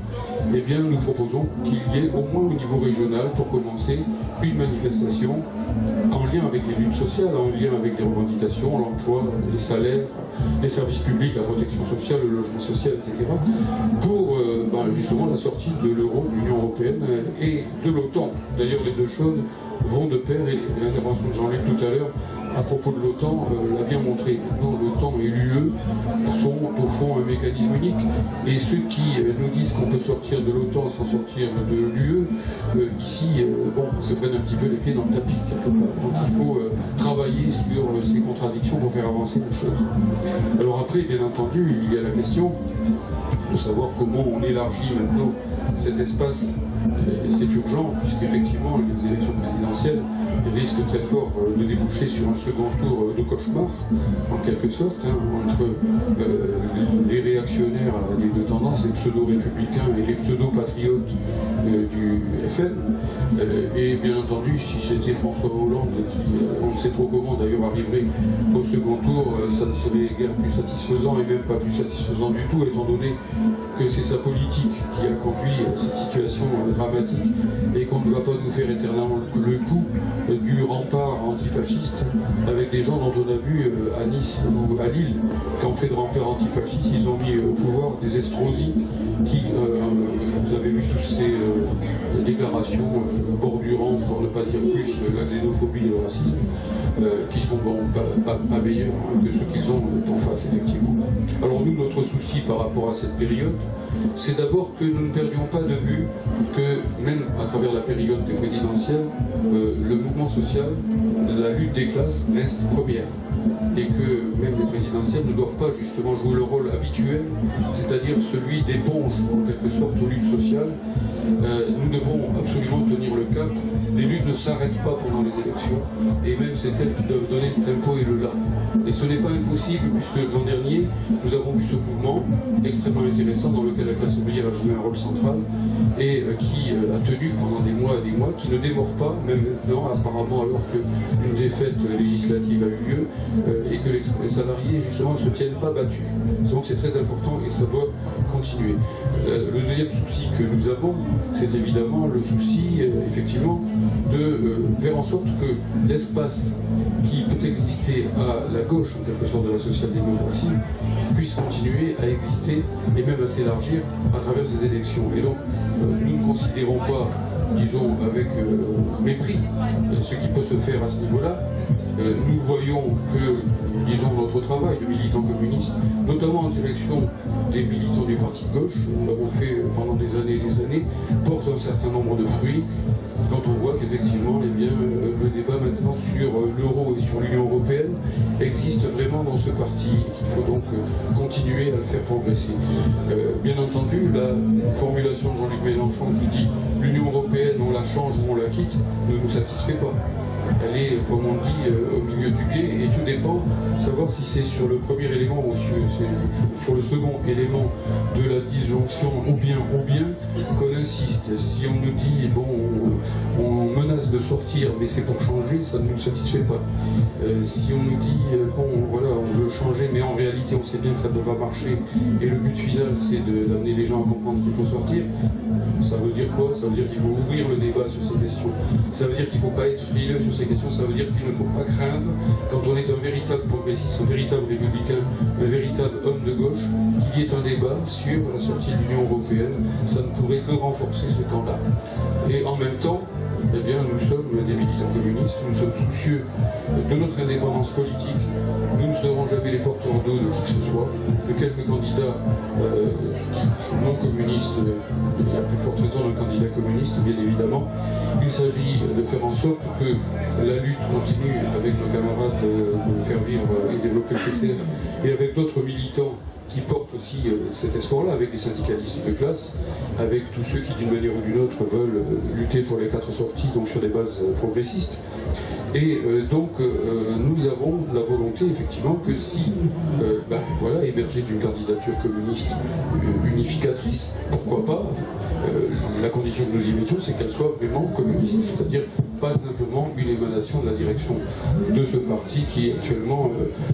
S6: eh bien nous proposons qu'il y ait au moins au niveau régional, pour commencer, une manifestation en lien avec les luttes sociales, en lien avec les revendications, l'emploi, les salaires, les services publics, la protection sociale, le logement social, etc., pour justement la sortie de l'euro, de l'Union européenne et de l'OTAN. D'ailleurs, les 2 choses vont de pair, et l'intervention de Jean-Luc tout à l'heure à propos de l'OTAN l'a bien montré. Maintenant, l'OTAN et l'UE sont au fond un mécanisme unique, et ceux qui nous disent qu'on peut sortir de l'OTAN sans sortir de l'UE, ici, se prennent un petit peu les pieds dans le tapis quelque part. Donc il faut travailler sur ces contradictions pour faire avancer les choses. Alors après, bien entendu, il y a la question de savoir comment on élargit maintenant cet espace. C'est urgent, puisqu'effectivement les élections présidentielles risquent très fort de déboucher sur un second tour de cauchemar, en quelque sorte, entre les réactionnaires des 2 tendances, les pseudo-républicains et les pseudo-patriotes du FN. Et bien entendu, si c'était François Hollande qui, on ne sait trop comment d'ailleurs, arriverait au second tour, ça ne serait guère plus satisfaisant, et même pas plus satisfaisant du tout, étant donné que c'est sa politique qui a conduit à cette situation dramatique, et qu'on ne va pas nous faire éternellement le coup du rempart antifasciste avec des gens dont on a vu à Nice ou à Lille qu'en fait de rempart antifasciste, ils ont mis au pouvoir des Estrosi qui, vous avez vu toutes ces déclarations bordurant, pour ne pas dire plus, la xénophobie et le racisme, qui sont pas meilleurs que ceux qu'ils ont en face, effectivement. Alors nous, notre souci par rapport à cette période, c'est d'abord que nous ne perdions pas de vue que, même à travers la période des présidentielles, le mouvement social, la lutte des classes reste première. Et que même les présidentielles ne doivent pas justement jouer le rôle habituel, c'est-à-dire celui d'éponge en quelque sorte aux luttes sociales. Nous devons absolument tenir le cap. Les luttes ne s'arrêtent pas pendant les élections, et même c'est elles qui doivent donner le tempo et le là. Et ce n'est pas impossible, puisque l'an dernier, nous avons vu ce mouvement extrêmement intéressant dans lequel la classe ouvrière a joué un rôle central, et qui a tenu pendant des mois et des mois, qui ne démord pas, même maintenant, apparemment, alors qu'une défaite législative a eu lieu, et que les salariés, justement, ne se tiennent pas battus. Donc c'est très important et ça doit continuer. Le deuxième souci que nous avons, c'est évidemment le souci, effectivement, de faire en sorte que l'espace qui peut exister à la gauche, en quelque sorte, de la social-démocratie, puisse continuer à exister et même à s'élargir à travers ces élections. Et donc, nous ne considérons pas, disons, avec mépris, ce qui peut se faire à ce niveau-là, nous voyons que, disons, notre travail de militants communistes, notamment en direction des militants du parti de gauche, nous l'avons fait pendant des années, porte un certain nombre de fruits, quand on voit qu'effectivement, eh bien, le débat maintenant sur l'euro et sur l'Union européenne existe vraiment dans ce parti et qu'il faut donc continuer à le faire progresser. Bien entendu, la formulation de Jean-Luc Mélenchon qui dit l'Union européenne, on la change ou on la quitte, ne nous satisfait pas. Elle est, comme on dit, au milieu du gué, et tout dépend de savoir si c'est sur le premier élément ou sur le second élément de la disjonction, ou bien qu'on insiste. Si on nous dit, bon, on menace de sortir, mais c'est pour changer, ça ne nous satisfait pas. Si on nous dit, bon, voilà, on veut changer, mais en réalité, on sait bien que ça ne doit pas marcher, et le but final, c'est d'amener les gens à comprendre qu'il faut sortir, ça veut dire quoi? Ça veut dire qu'il faut ouvrir le débat sur ces questions. Ça veut dire qu'il ne faut pas être frileux sur ces questions. Ça veut dire qu'il ne faut pas craindre, quand on est un véritable progressiste, un véritable républicain, un véritable homme de gauche, qu'il y ait un débat sur la sortie de l'Union européenne. Ça ne pourrait que renforcer ce camp-là. Et en même temps, eh bien, nous sommes des militants communistes, nous sommes soucieux de notre indépendance politique, nous ne serons jamais les porteurs d'eau de qui que ce soit, de quelques candidats non communistes, et à plus forte raison d'un candidat communiste, bien évidemment. Il s'agit de faire en sorte que la lutte continue avec nos camarades de faire vivre et développer le PCF, et avec d'autres militants qui portent aussi cet espoir-là, avec les syndicalistes de classe, avec tous ceux qui, d'une manière ou d'une autre, veulent lutter pour les 4 sorties, donc sur des bases progressistes. Et donc, nous avons la volonté, effectivement, que si, voilà, émerger d'une candidature communiste unificatrice, pourquoi pas, la condition que nous y mettons, c'est qu'elle soit vraiment communiste, c'est-à-dire pas simplement une émanation de la direction de ce parti qui, actuellement,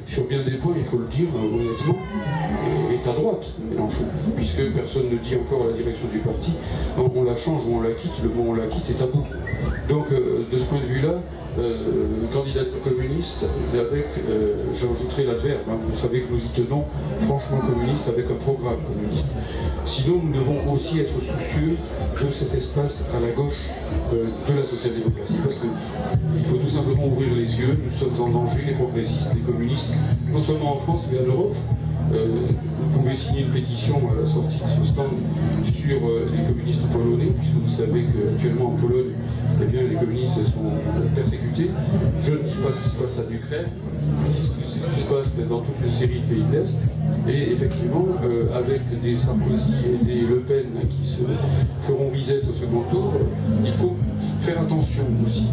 S6: sur bien des points, il faut le dire honnêtement, est à droite, Mélenchon, puisque personne ne dit encore à la direction du parti, on la change ou on la quitte, le mot on la quitte est tabou. Donc, de ce point de vue-là, candidat communiste, avec, j'ajouterai l'adverbe, hein, vous savez que nous y tenons, franchement communiste, avec un programme communiste. Sinon, nous devons aussi être soucieux de cet espace à la gauche de la social-démocratie, parce qu'il faut tout simplement ouvrir les yeux, nous sommes en danger, les progressistes, les communistes, non seulement en France, mais en Europe. Vous pouvez signer une pétition à la sortie de ce stand sur les communistes polonais, puisque vous savez qu'actuellement en Pologne, eh bien, les communistes sont persécutés. Je ne dis pas ce qui se passe à l'Ukraine, c'est ce qui se passe dans toute une série de pays de l'Est. Et effectivement, avec des Sarkozy et des Le Pen qui se feront reset au second tour, il faut faire attention aussi.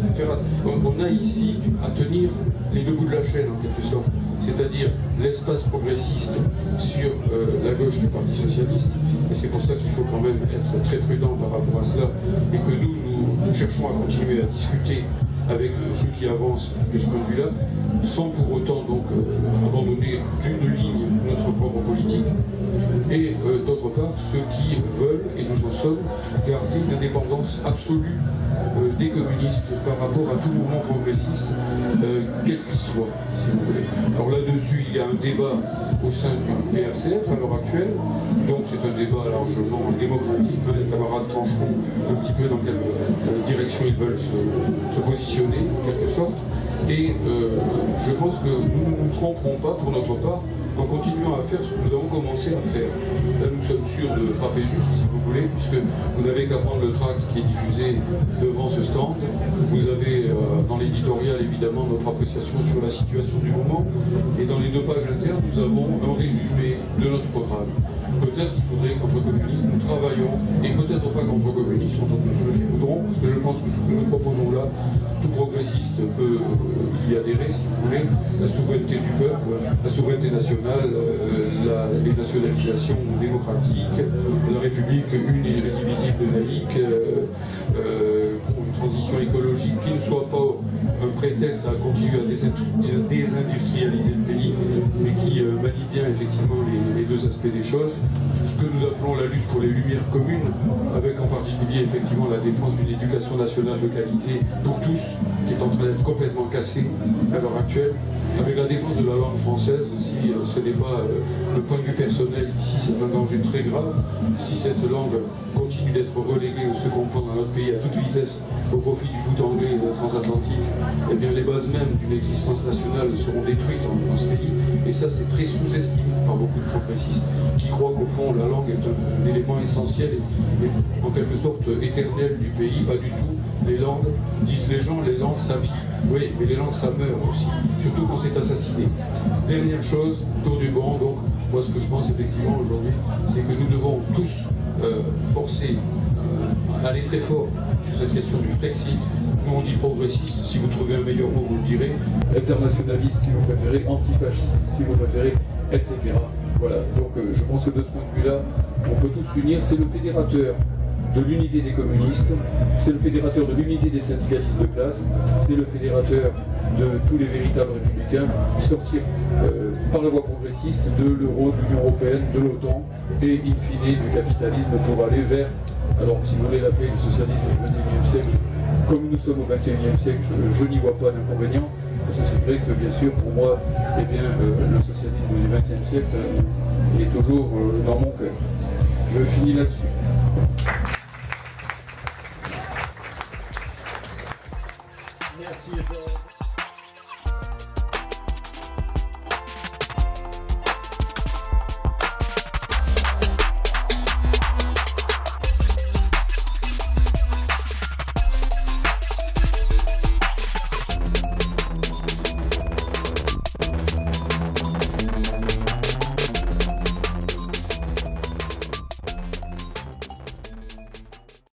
S6: On a ici à tenir les deux bouts de la chaîne en quelque sorte, c'est-à-dire l'espace progressiste sur la gauche du Parti Socialiste, et c'est pour ça qu'il faut quand même être très prudent par rapport à cela, et que nous cherchons à continuer à discuter avec ceux qui avancent de ce point de vue-là, sans pour autant donc abandonner d'une ligne notre propre politique, et d'autre part ceux qui veulent, et nous en sommes, garder une indépendance absolue des communistes par rapport à tout mouvement progressiste, quel qu'il soit, si vous voulez. Alors là-dessus, il y a un débat au sein du PRCF à l'heure actuelle, donc c'est un débat largement démocratique, hein, les camarades trancheront un petit peu dans quelle direction ils veulent se positionner, en quelque sorte, et je pense que nous ne nous tromperons pas pour notre part en continuant à faire ce que nous avons commencé à faire. Là, nous sommes sûrs de frapper juste, si vous voulez, puisque vous n'avez qu'à prendre le tract qui est diffusé devant ce stand. Vous avez dans l'éditorial, évidemment, notre appréciation sur la situation du moment, et dans les 2 pages internes, nous avons un résumé de notre programme. Peut-être qu'il faudrait qu'entre communistes, nous travaillions, et peut-être pas qu'entre communistes, entre tous ceux qui voudront, parce que je pense que ce que nous proposons là, tout progressiste peut y adhérer, si vous voulez, la souveraineté du peuple, la souveraineté nationale, les nationalisations démocratiques, la République une et indivisible laïque, une transition écologique qui ne soit pas un prétexte à continuer à désindustrialiser le pays, mais qui manie bien effectivement les les deux aspects des choses. Ce que nous appelons la lutte pour les lumières communes, avec en particulier effectivement la défense d'une éducation nationale de qualité pour tous, qui est en train d'être complètement cassée à l'heure actuelle. Avec la défense de la langue française aussi, ce n'est pas le point de vue personnel ici, c'est un danger très grave. Si cette langue continue d'être reléguée au second plan dans notre pays à toute vitesse au profit du foot anglais transatlantique, eh bien les bases mêmes d'une existence nationale seront détruites dans ce pays. Et ça, c'est très sous-estimé par beaucoup de progressistes qui croient qu'au fond la langue est un élément essentiel et en quelque sorte éternel du pays. Pas du tout. Les langues, disent les gens, les langues ça vit. Oui, mais les langues ça meurt aussi, surtout quand c'est assassiné. Dernière chose, tour du banc, donc moi ce que je pense effectivement aujourd'hui, c'est que nous devons tous forcer à aller très fort sur cette question du Frexit. Nous on dit progressiste, si vous trouvez un meilleur mot vous le direz, internationaliste si vous préférez, antifasciste si vous préférez, etc. Voilà, donc je pense que de ce point de vue-là, on peut tous s'unir, c'est le fédérateur de l'unité des communistes, c'est le fédérateur de l'unité des syndicalistes de classe, c'est le fédérateur de tous les véritables républicains, sortir par la voie progressiste de l'euro, de l'Union européenne, de l'OTAN et in fine du capitalisme pour aller vers, alors si vous voulez l'appeler le socialisme du XXIe siècle, comme nous sommes au XXIe siècle, je n'y vois pas d'inconvénient, parce que c'est vrai que bien sûr pour moi, eh bien, le socialisme du XXe siècle est toujours dans mon cœur. Je finis là-dessus.